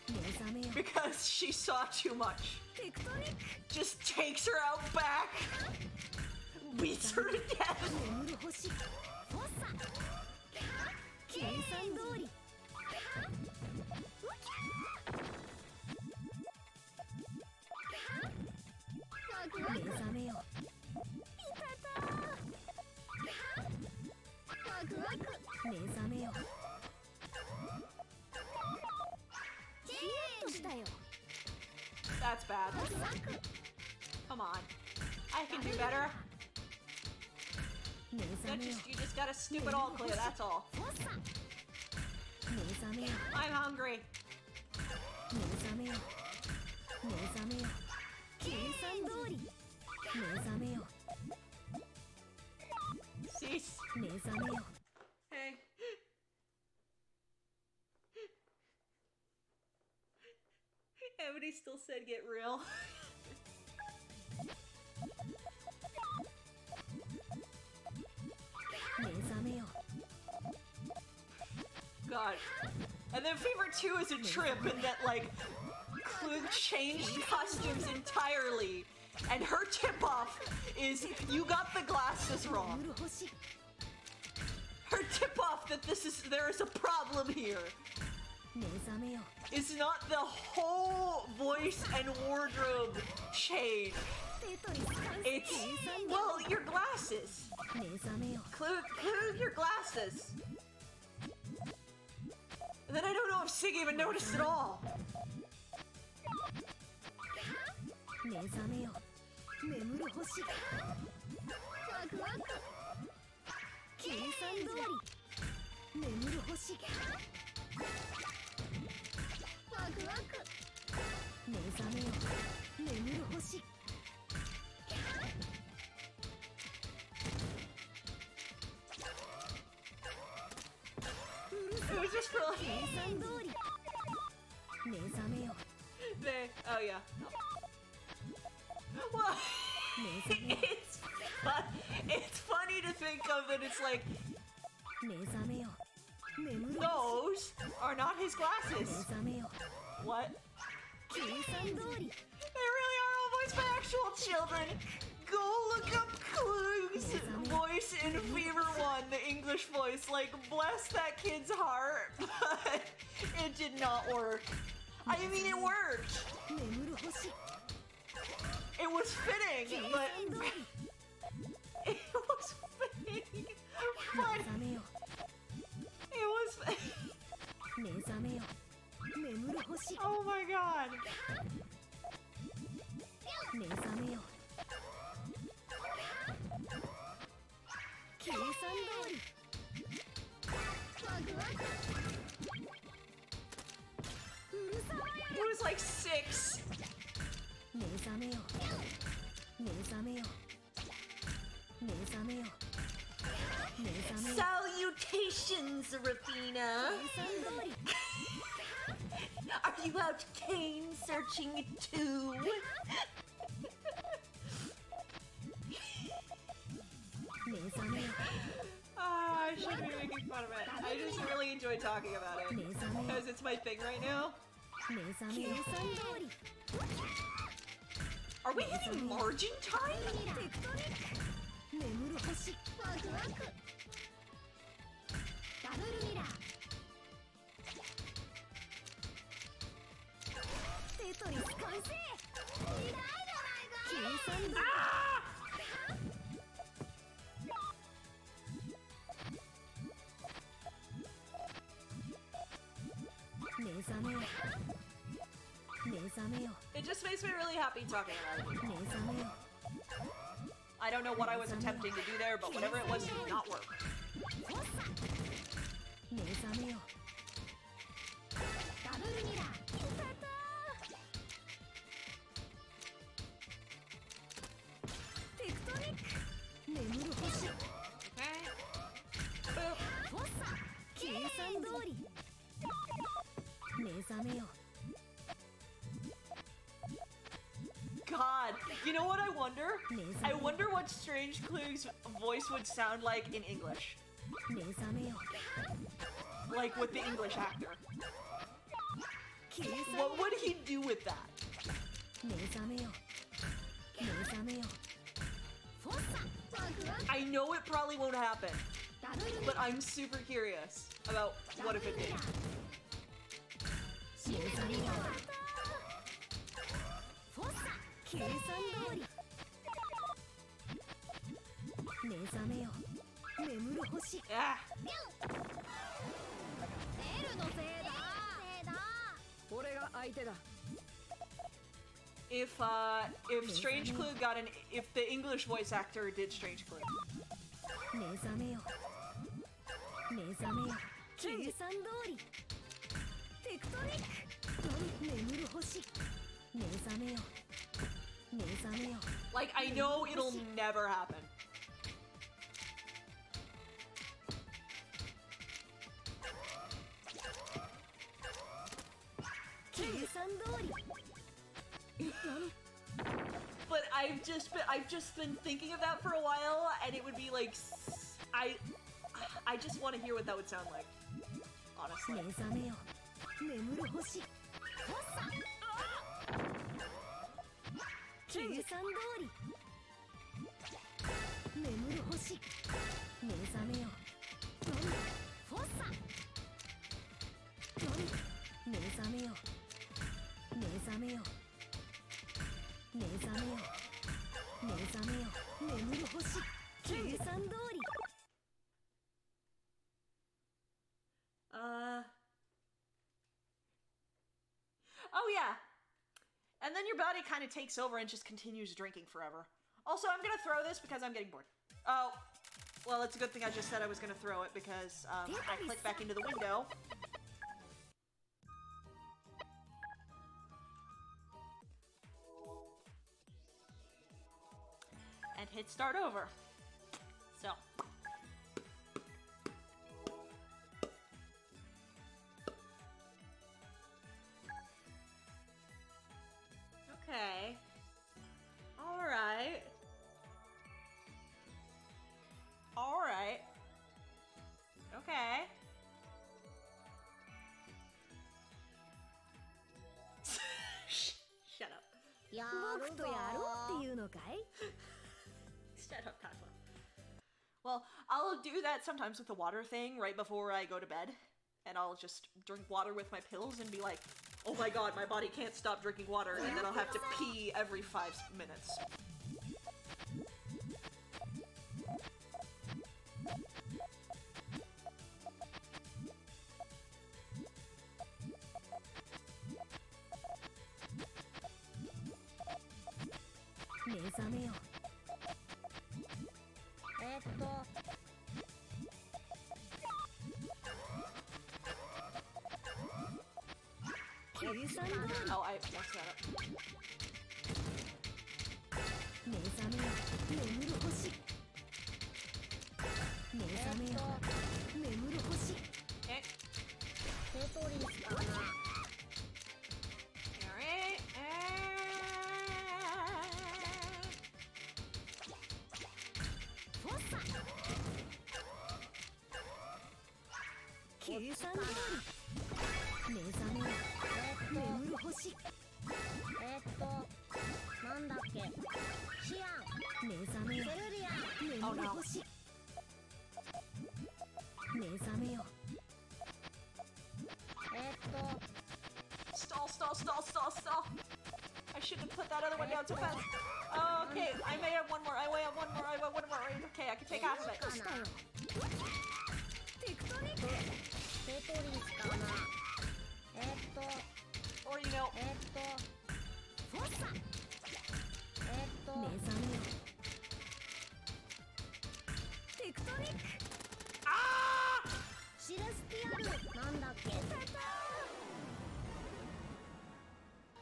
[SPEAKER 2] 目覚めよ
[SPEAKER 1] Because she saw too much.
[SPEAKER 2] テクトニック
[SPEAKER 1] Just takes her out back, beats her to death.
[SPEAKER 2] 眠る星フォッサ計算通り目覚めよ目覚めよじーっとしたよ
[SPEAKER 1] That's bad. Come on. I can do better. You just gotta scoop it all clear, that's all. I'm hungry. Cease. Hey. Ebony still said get real. God. And then Fever 2 is a trip in that, like, Klug changed costumes entirely. And her tip-off is, you got the glasses wrong. Her tip-off that there is a problem here is not the whole voice and wardrobe change. It's, well, your glasses. Klug, your glasses. And then I don't know if Sig even noticed at all. It was just for like... Oh yeah. Well, it's funny to think of that it's like... Those are not his glasses. What? They really are all voiced by actual children. Go look up Klug's voice in Fever 1, the English voice. Like, bless that kid's heart, but it did not work. I mean, it worked. It was fitting, but... It was fitting, but... It was... Oh my god. It was like 6. Salutations, Rafina. Are you out cane searching too? I shouldn't be making fun of it. I just really enjoy talking about it because it's my thing right now. Are we hitting margin time? Ah! It just makes me really happy talking about it. I don't know what I was attempting to do there, but whatever it was did not work. God, you know what I wonder? I wonder what Strange Klug's voice would sound like in English. Like with the English actor. What would he do with that? I know it probably won't happen, but I'm super curious about what if it did. Ah. If Strange Klug got if the English voice actor did Strange Klug.
[SPEAKER 2] 目覚めよ目覚めよ計算通りテクトニック眠る星目覚めよ目覚めよ
[SPEAKER 1] Like, I know it'll never happen.
[SPEAKER 2] 計算通り
[SPEAKER 1] But I've just been thinking of that for a while, and it would be like, I just want to hear what that would sound like. Honestly.
[SPEAKER 2] 目覚めよ眠る星計算通り眠る星目覚めよフォッサ目覚めよ目覚めよ目覚めよ目覚めよ眠る星計算通り
[SPEAKER 1] Oh yeah. And then your body kind of takes over and just continues drinking forever. Also, I'm gonna throw this because I'm getting bored. Oh, well, it's a good thing I just said I was gonna throw it because I clicked back into the window. And hit start over. So. Okay. Alright. Alright. Okay. Shut up.
[SPEAKER 2] 僕とやろうっていうのかい
[SPEAKER 1] Shut up, Katla. Well, I'll do that sometimes with the water thing right before I go to bed. And I'll just drink water with my pills and be like, oh my god, my body can't stop drinking water, and then I'll have to pee every 5 minutes. Oh, I messed that up.
[SPEAKER 2] 目覚めよ眠る星目覚めよ眠る星
[SPEAKER 1] Okay.
[SPEAKER 2] テトリスかな
[SPEAKER 1] Alright.
[SPEAKER 2] フォッサ計算通り目覚めよ眠る星なんだっけシアン目覚めよセルリアン眠る星目覚めよ
[SPEAKER 1] Stall. I shouldn't have put that other one down so fast. Oh, okay, I may have one more. I have one more. Okay, I can take half of it.
[SPEAKER 2] テクトニックテトリスかな
[SPEAKER 1] Or, you know,
[SPEAKER 2] フォッサ目覚めよテクトニック
[SPEAKER 1] ah!
[SPEAKER 2] シレスティアルなんだっけ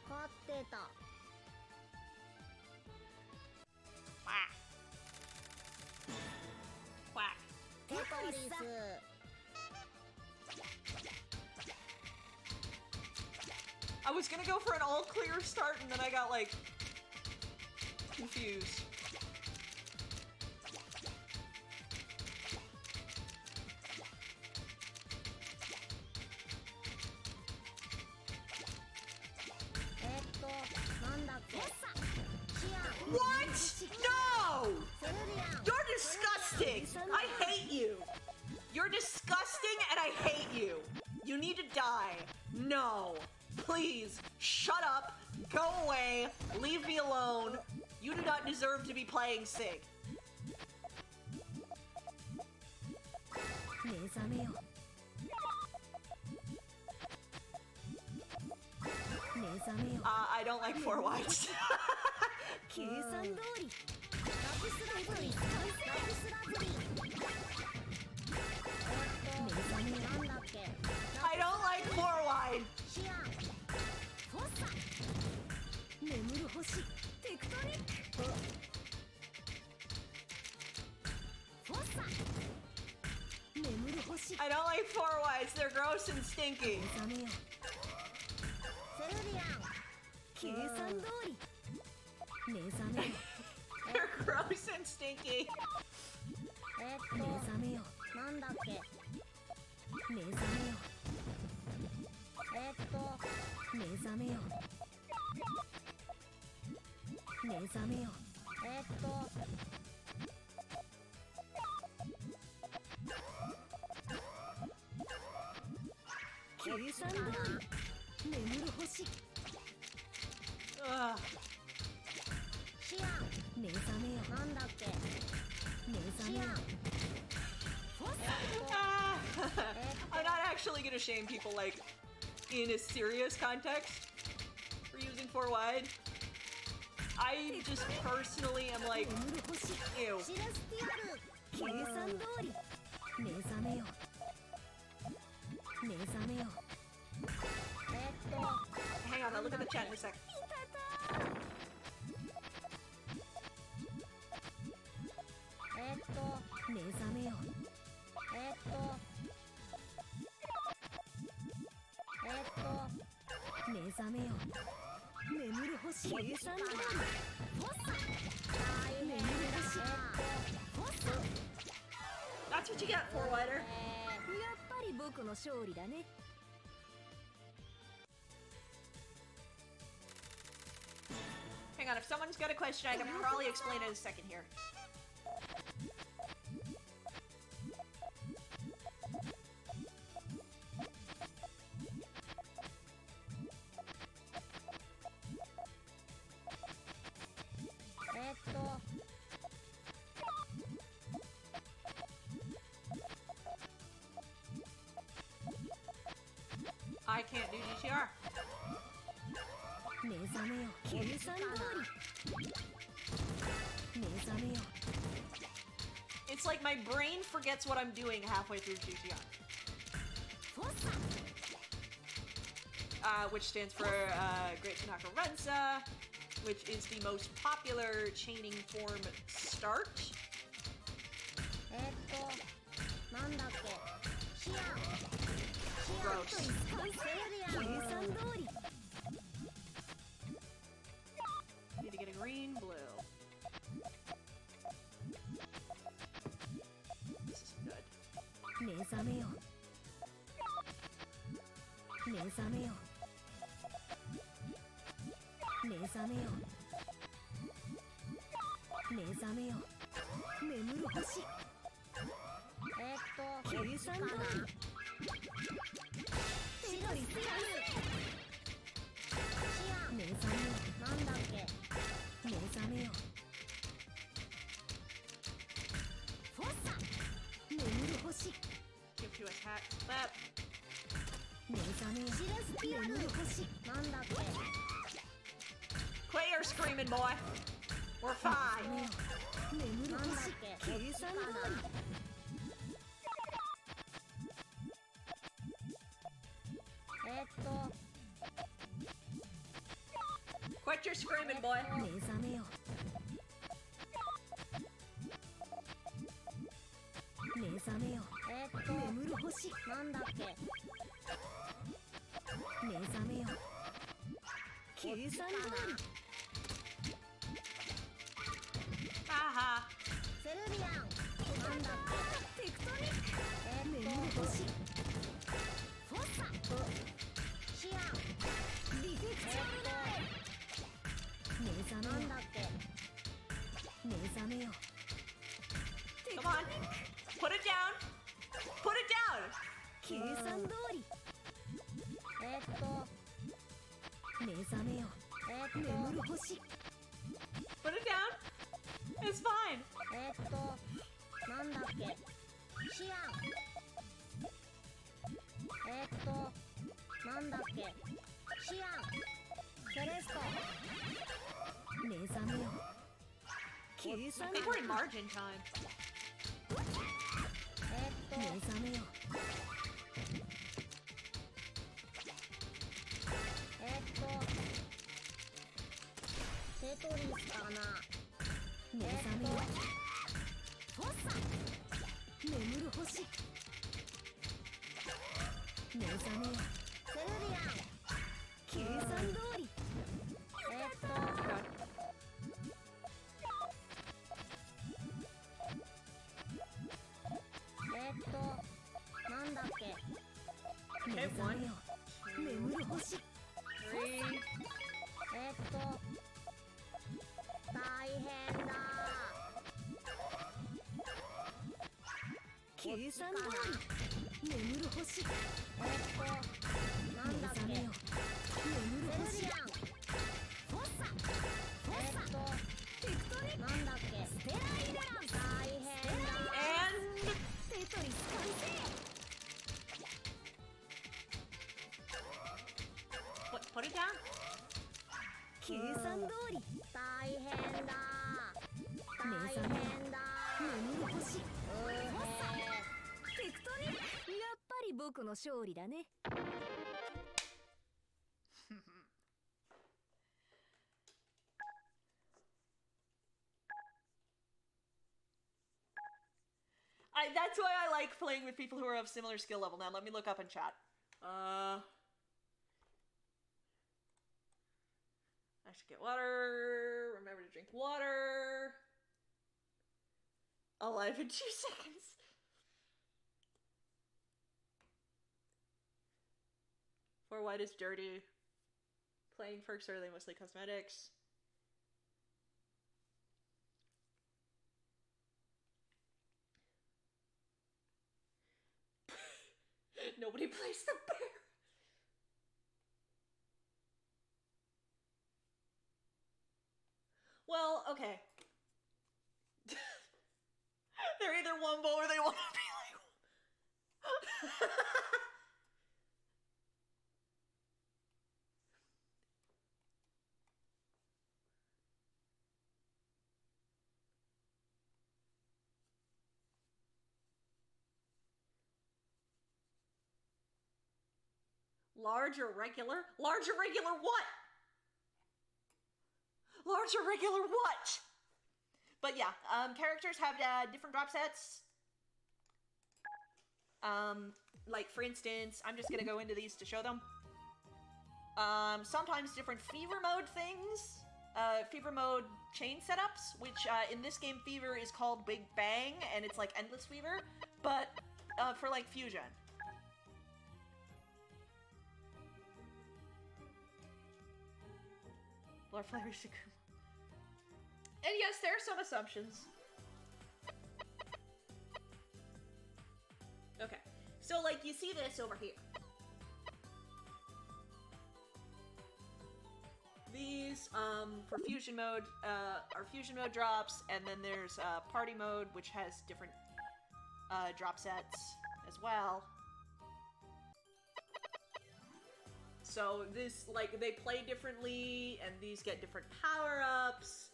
[SPEAKER 2] 勝ってた
[SPEAKER 1] Quack. Quack.
[SPEAKER 2] テトリス
[SPEAKER 1] I was gonna go for an all clear start and then I got like confused. What? No! You're disgusting! I hate you! You're disgusting and I hate you! You need to die. No. Please, shut up, go away, leave me alone. You do not deserve to be playing Sig. I don't like 4 whites.
[SPEAKER 2] 計算通りキスラズリ完成。ラキスラズリ目覚めよ。なんだっけ。
[SPEAKER 1] I don't like four wide.
[SPEAKER 2] シアンフォッサ眠る星テクトニックフォッサ眠る星
[SPEAKER 1] I don't like four wides. They're gross and stinky.
[SPEAKER 2] 目覚めよ。セルリアン計算通り目覚めよ。
[SPEAKER 1] They're gross and stinky.
[SPEAKER 2] 目覚めよ。なんだっけ。目覚めよ。目覚めよ。目覚めよ。計算通り眠る星
[SPEAKER 1] Ugh.
[SPEAKER 2] シアン目覚めよ。なんだっけ。目覚めよ。フォッサ
[SPEAKER 1] I'm not actually gonna shame people like in a serious context for using four wide. I just personally am like,
[SPEAKER 2] 眠る星
[SPEAKER 1] ew.
[SPEAKER 2] シレスティアル計算通り目覚めよ。目覚めよ。
[SPEAKER 1] Hang on, I'll look at the chat in a sec.
[SPEAKER 2] 目覚めよ。目覚めよ。眠る星計算通りフォッサ眠る星フォッサ
[SPEAKER 1] That's what you get, four wider.
[SPEAKER 2] やっぱり僕の勝利だね。
[SPEAKER 1] Hang on, if someone's got a question, I can probably explain it in a second here. I can't do GTR.
[SPEAKER 2] 目覚めよ。計算通り目覚めよ。
[SPEAKER 1] It's like my brain forgets what I'm doing halfway through GTR.
[SPEAKER 2] フォッサ
[SPEAKER 1] Which stands for Great Tanaka Rensa, which is the most popular chaining form start.
[SPEAKER 2] なんだっけ。シアン
[SPEAKER 1] Gross.
[SPEAKER 2] セルリアン計算通り
[SPEAKER 1] Need to get a green, blue. This is good.
[SPEAKER 2] 目覚めよ。目覚めよ。目覚めよ。目覚めよ。眠る星計算通りテトリス目覚めよ。なんだっけ。目覚めよ。フォッサ眠る星
[SPEAKER 1] Give to attack. Slap.
[SPEAKER 2] 目覚めよ。眠る星なんだっけ。
[SPEAKER 1] Quit your screaming, boy. We're fine.
[SPEAKER 2] 眠る星計算通り
[SPEAKER 1] Quit your screaming, boy.
[SPEAKER 2] 目覚めよ。目覚めよ。眠る星なんだっけ。目覚めよ。計算通り
[SPEAKER 1] Haha.
[SPEAKER 2] セルリアンなんだっけ。テクトニック眠る星フォッサシアンリフェクチャルダイ目覚めよ。目覚めよ。
[SPEAKER 1] Come on. Put it down. Put it down.
[SPEAKER 2] 計算通り目覚めよ。眠る星
[SPEAKER 1] Put it down. It's fine.
[SPEAKER 2] なんだっけ。シアンなんだっけ。シアンセレスト目覚めよ。計計算
[SPEAKER 1] I think we're in margin time.
[SPEAKER 2] 目覚めよ
[SPEAKER 4] テトリスかな。
[SPEAKER 2] 目覚めよフォッサ眠る星目覚めよ
[SPEAKER 4] セルリアン。
[SPEAKER 2] 計算通り
[SPEAKER 4] なんだっけ。
[SPEAKER 2] 目覚めよ眠る星
[SPEAKER 1] 3.
[SPEAKER 4] 大変だ。
[SPEAKER 2] 計算通り眠る星
[SPEAKER 4] なんだっけ。
[SPEAKER 2] 目覚めよ眠る星
[SPEAKER 4] セルリアン。
[SPEAKER 2] フォッサフォッサテクトリック
[SPEAKER 4] なんだっけ。
[SPEAKER 2] ステライデラン
[SPEAKER 4] 大変だ。
[SPEAKER 1] And
[SPEAKER 2] テトリス完成
[SPEAKER 1] put it down.
[SPEAKER 2] 計算通り
[SPEAKER 4] 大変だ。大
[SPEAKER 2] 目覚めよ
[SPEAKER 4] 変だ。
[SPEAKER 2] 眠る星
[SPEAKER 4] うへ
[SPEAKER 2] テクトリックやっぱり僕の勝利だね
[SPEAKER 1] That's why I like playing with people who are of similar skill level. Now let me look up in chat. I should get water. Remember to drink water. Alive in 2 seconds. For white is dirty. Playing perks are they mostly cosmetics. Nobody plays the bear. Well, okay. They're either Wumbo or they want to be like. Large or regular? Large or regular what? Large or regular what? But yeah, characters have different drop sets. Like for instance, I'm just gonna go into these to show them. Sometimes different fever mode things. Fever mode chain setups, which in this game fever is called Big Bang, and it's like endless fever, but for like fusion. Lord Flavor Sukuma. And yes, there are some assumptions. Okay, so like you see this over here. These, for fusion mode, are fusion mode drops, and then there's party mode, which has different drop sets as well. So this, like, they play differently, and these get different power-ups.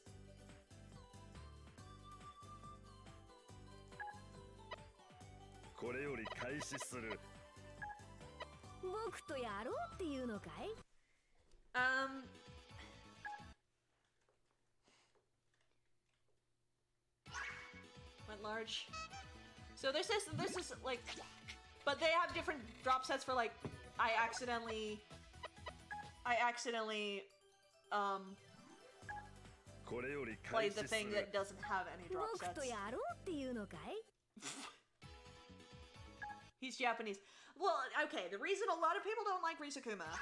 [SPEAKER 1] Went large. So this is like, but they have different drop sets for like, I accidentally played the thing that doesn't have any drop sets. He's Japanese. Well, okay, the reason a lot of people don't like Risukuma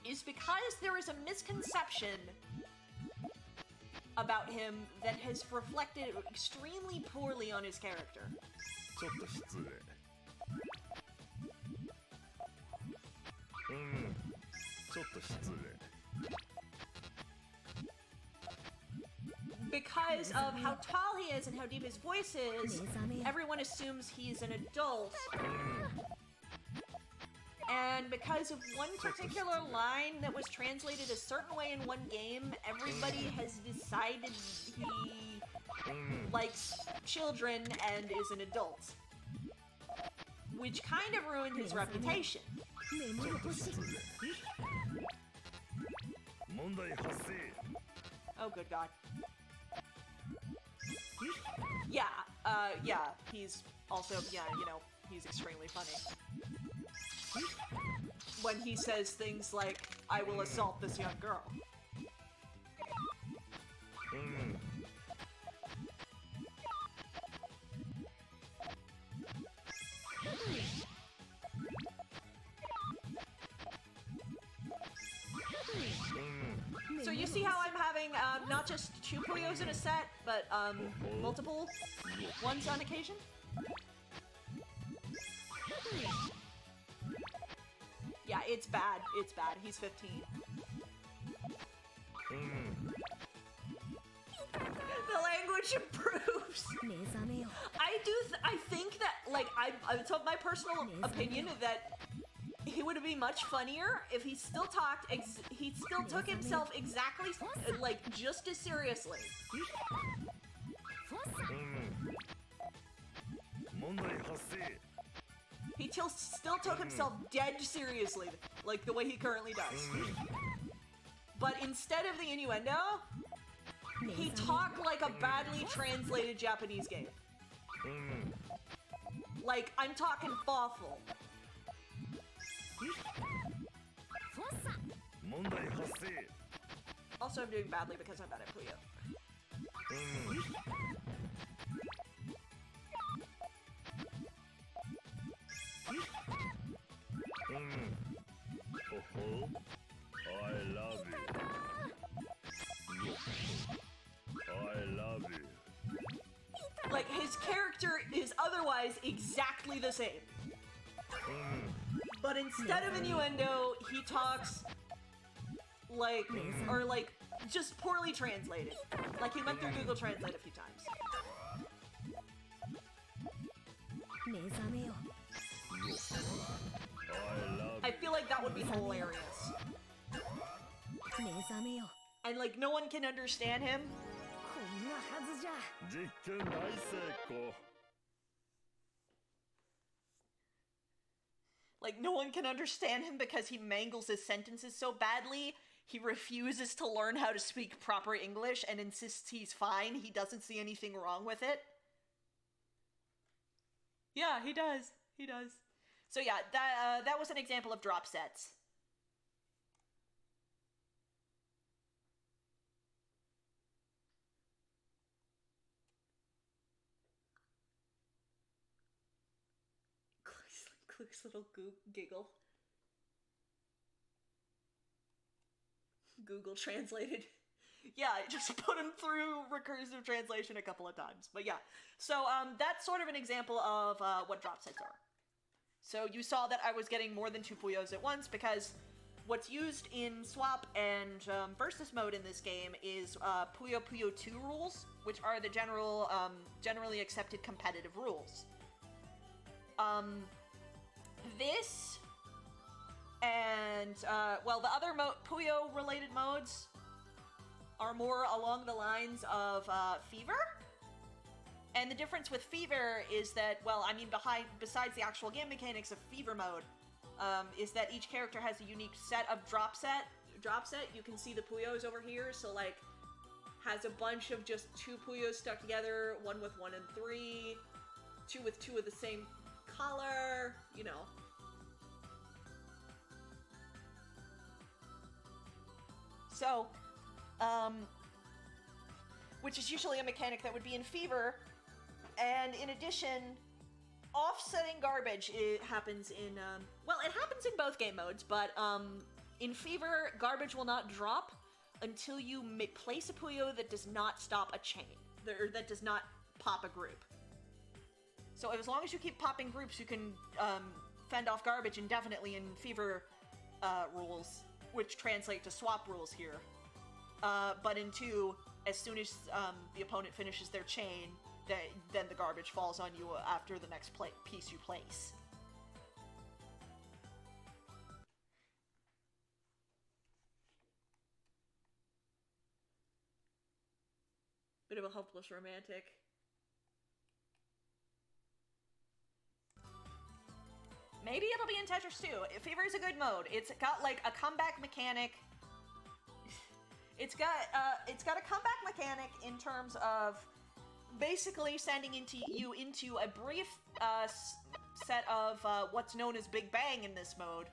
[SPEAKER 1] is because there is a misconception about him that has reflected extremely poorly on his character. Because of how tall he is and how deep his voice is, everyone assumes he's an adult. And because of one particular line that was translated a certain way in one game, everybody has decided he likes children and is an adult. Which kind of ruined his reputation.
[SPEAKER 2] 眠る星
[SPEAKER 3] 問題発生
[SPEAKER 1] Oh, good God. Yeah, yeah, he's also, yeah, you know, he's extremely funny. When he says things like, I will assault this young girl. So you see how I'm having not just 2 Puyos in a set, but multiple ones on occasion? Yeah, it's bad. It's bad. He's 15. The language improves.
[SPEAKER 2] 目覚めよ
[SPEAKER 1] I think that, like, it's my personal opinion that he would be much funnier if he still talked, he still took himself exactly, like, just as seriously.
[SPEAKER 2] フォッサ
[SPEAKER 3] 問題発生
[SPEAKER 1] He still took himself dead seriously, like the way he currently does. But instead of the innuendo, he talked like a badly translated Japanese game. Like, I'm talking awful.
[SPEAKER 2] フォッサ
[SPEAKER 3] 問題発生
[SPEAKER 1] Also, I'm doing badly because I'm bad at Puyo.
[SPEAKER 3] ほほ I love you I love you
[SPEAKER 1] Like, his character is otherwise exactly the same. But instead of innuendo, he talks like, or like, just poorly translated. Like, he went through Google Translate a few times.
[SPEAKER 2] 目覚めよ
[SPEAKER 3] I love
[SPEAKER 1] I feel like that would be hilarious.
[SPEAKER 2] 目覚めよ
[SPEAKER 1] And like, no one can understand him.
[SPEAKER 2] こんなはずじゃ
[SPEAKER 3] 実験大成功
[SPEAKER 1] Like, no one can understand him because he mangles his sentences so badly. He refuses to learn how to speak proper English and insists he's fine. He doesn't see anything wrong with it. Yeah, he does. He does. So yeah, that was an example of drop sets. Cluck's little giggle. Google translated. Yeah, I just put him through recursive translation a couple of times. But yeah, so that's sort of an example of what drop sets are. So you saw that I was getting more than 2 Puyos at once because what's used in swap and versus mode in this game is Puyo Puyo 2 rules, which are the generally accepted competitive rules. This and well, the other Puyo related modes are more along the lines of Fever. And the difference with Fever is that, well, I mean, besides the actual game mechanics of Fever mode, is that each character has a unique set of drop set. You can see the Puyos over here, so like, has a bunch of just 2 Puyos stuck together, 1 with 1 and 3, 2 with 2 of the same color, you know. So, which is usually a mechanic that would be in Fever, and in addition, offsetting garbage, it happens in, well, it happens in both game modes, but in Fever, garbage will not drop until you place a Puyo that does not stop a chain, or that does not pop a group. So as long as you keep popping groups, you can fend off garbage indefinitely in Fever rules, which translate to swap rules here. But in 2, as soon as the opponent finishes their chain, then the garbage falls on you after the next piece you place. Bit of a hopeless romantic. Maybe it'll be in Tetris 2. Fever is a good mode. It's got like a comeback mechanic. It's got a comeback mechanic in terms of basically sending you into a brief set of what's known as Big Bang in this mode,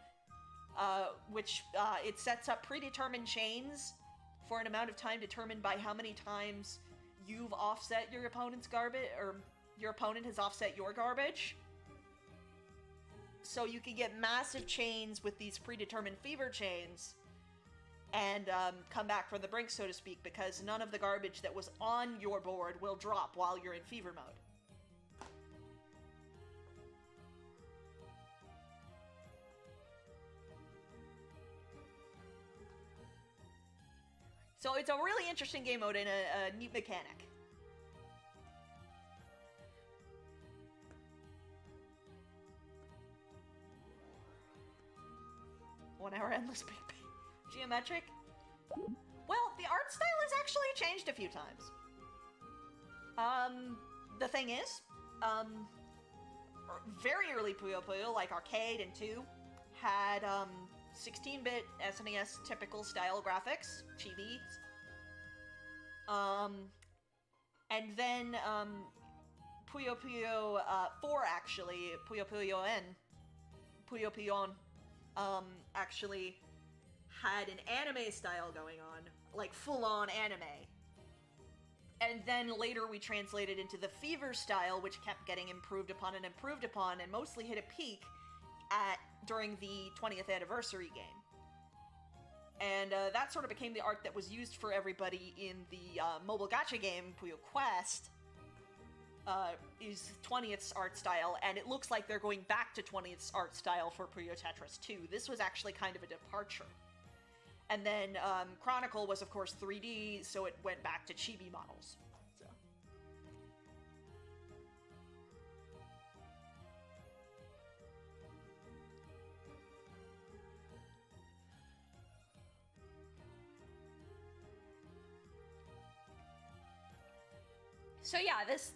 [SPEAKER 1] which it sets up predetermined chains for an amount of time determined by how many times you've offset your opponent's garbage, or your opponent has offset your garbage. So you can get massive chains with these predetermined fever chains and come back from the brink, so to speak, because none of the garbage that was on your board will drop while you're in fever mode. So it's a really interesting game mode and a neat mechanic. One-hour endless Big Bang. Geometric? Well, the art style has actually changed a few times. The thing is, very early Puyo Puyo, like Arcade and 2, had 16-bit SNES typical style graphics, chibi. And then Puyo Puyo 4 actually, Puyo Puyon, actually had an anime style going on, like full-on anime. And then later we translated into the Fever style, which kept getting improved upon and mostly hit a peak during the 20th anniversary game. And that sort of became the art that was used for everybody in the mobile gacha game, Puyo Quest, is 20th's art style, and it looks like they're going back to 20th's art style for Puyo Tetris 2. This was actually kind of a departure. And then Chronicle was, of course, 3D, so it went back to chibi models. So yeah, this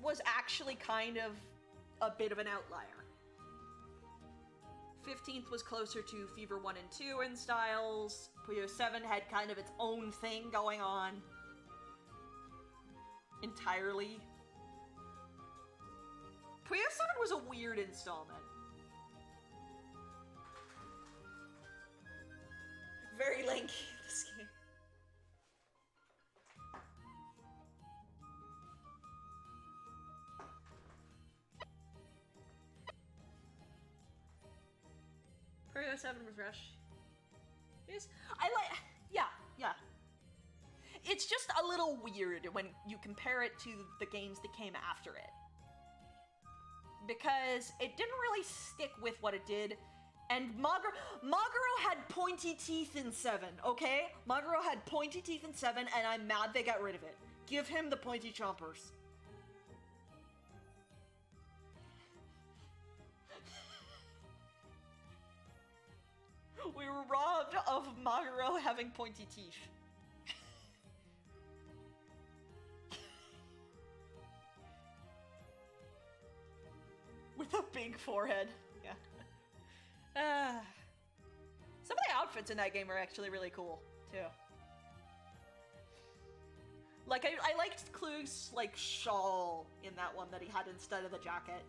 [SPEAKER 1] was actually kind of a bit of an outlier. 15th was closer to Fever 1 and 2 in styles. Puyo 7 had kind of its own thing going on entirely. Puyo 7 was a weird installment. Very lanky, this game. Puyo 7 was Rush. Yes, yeah. It's just a little weird when you compare it to the games that came after it. Because it didn't really stick with what it did, and Maguro had pointy teeth in 7, okay? Maguro had pointy teeth in 7, and I'm mad they got rid of it. Give him the pointy chompers. We were robbed of Maguro having pointy teeth. With a big forehead. Yeah. Some of the outfits in that game are actually really cool, too. Like, I liked Klug's, like, shawl in that one that he had instead of the jacket.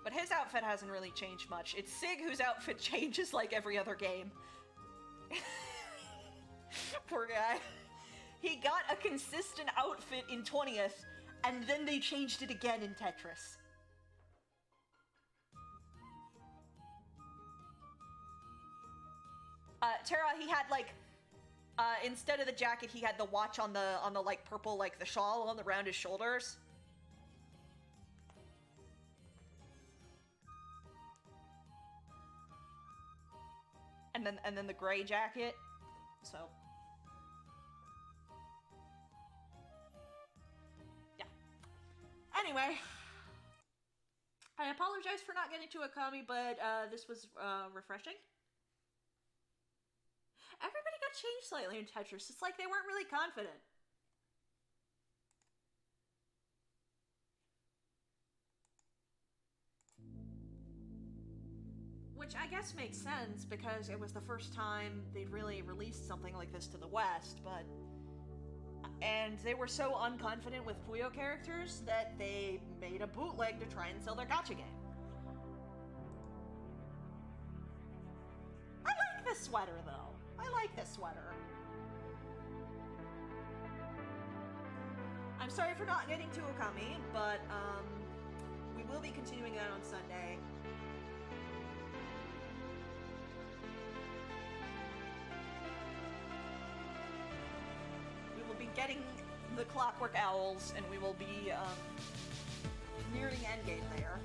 [SPEAKER 1] But his outfit hasn't really changed much. It's Sig whose outfit changes like every other game. Poor guy. He got a consistent outfit in 20th, and then they changed it again in Tetris. Terra, he had like, instead of the jacket, he had the watch on the like purple, like the shawl on around his shoulders. And then the gray jacket. So yeah. Anyway, I apologize for not getting to Akami, but this was refreshing. Everybody got changed slightly in Tetris. It's like they weren't really confident. Which I guess makes sense, because it was the first time they'd really released something like this to the West, but... And they were so unconfident with Puyo characters that they made a bootleg to try and sell their gacha game. I like this sweater, though. I like this sweater. I'm sorry for not getting to Okami, but, we will be continuing that on Sunday. We will be getting the Clockwork Owls, and we will be, nearing endgame there.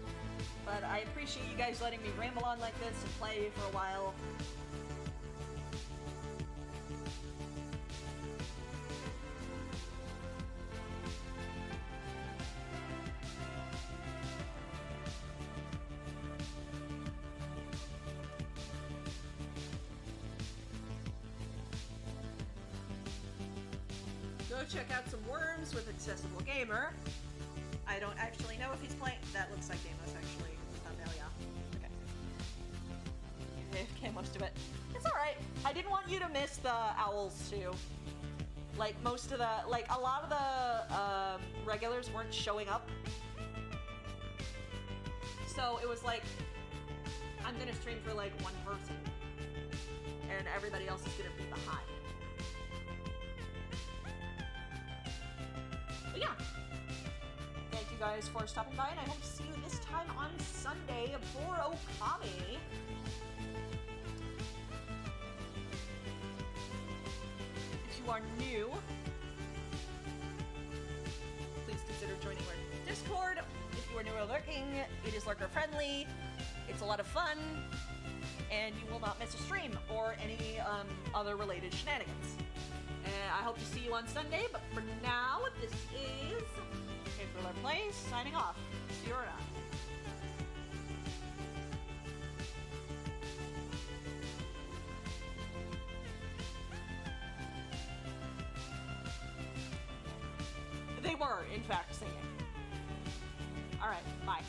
[SPEAKER 1] But I appreciate you guys letting me ramble on like this and play for a while. Go check out some Worms with Accessible Gamer. I don't actually know if he's playing. That looks like Gameless, actually. Thumbnail, yeah. Okay. AFK most of it. It's alright. I didn't want you to miss the owls, too. Like, most of the... Like, a lot of the regulars weren't showing up. So it was like, I'm gonna stream for, like, one person. And everybody else is gonna be behind. But yeah. Thank you guys for stopping by, and I hope to see you this time on Sunday for Okami. If you are new, please consider joining our Discord. If you are new or lurking, it is lurker friendly. It's a lot of fun, and you will not miss a stream or any other related shenanigans. And I hope to see you on Sunday, but for now, this is Paper Plays signing off. See you around. They were, in fact, singing. Alright, bye.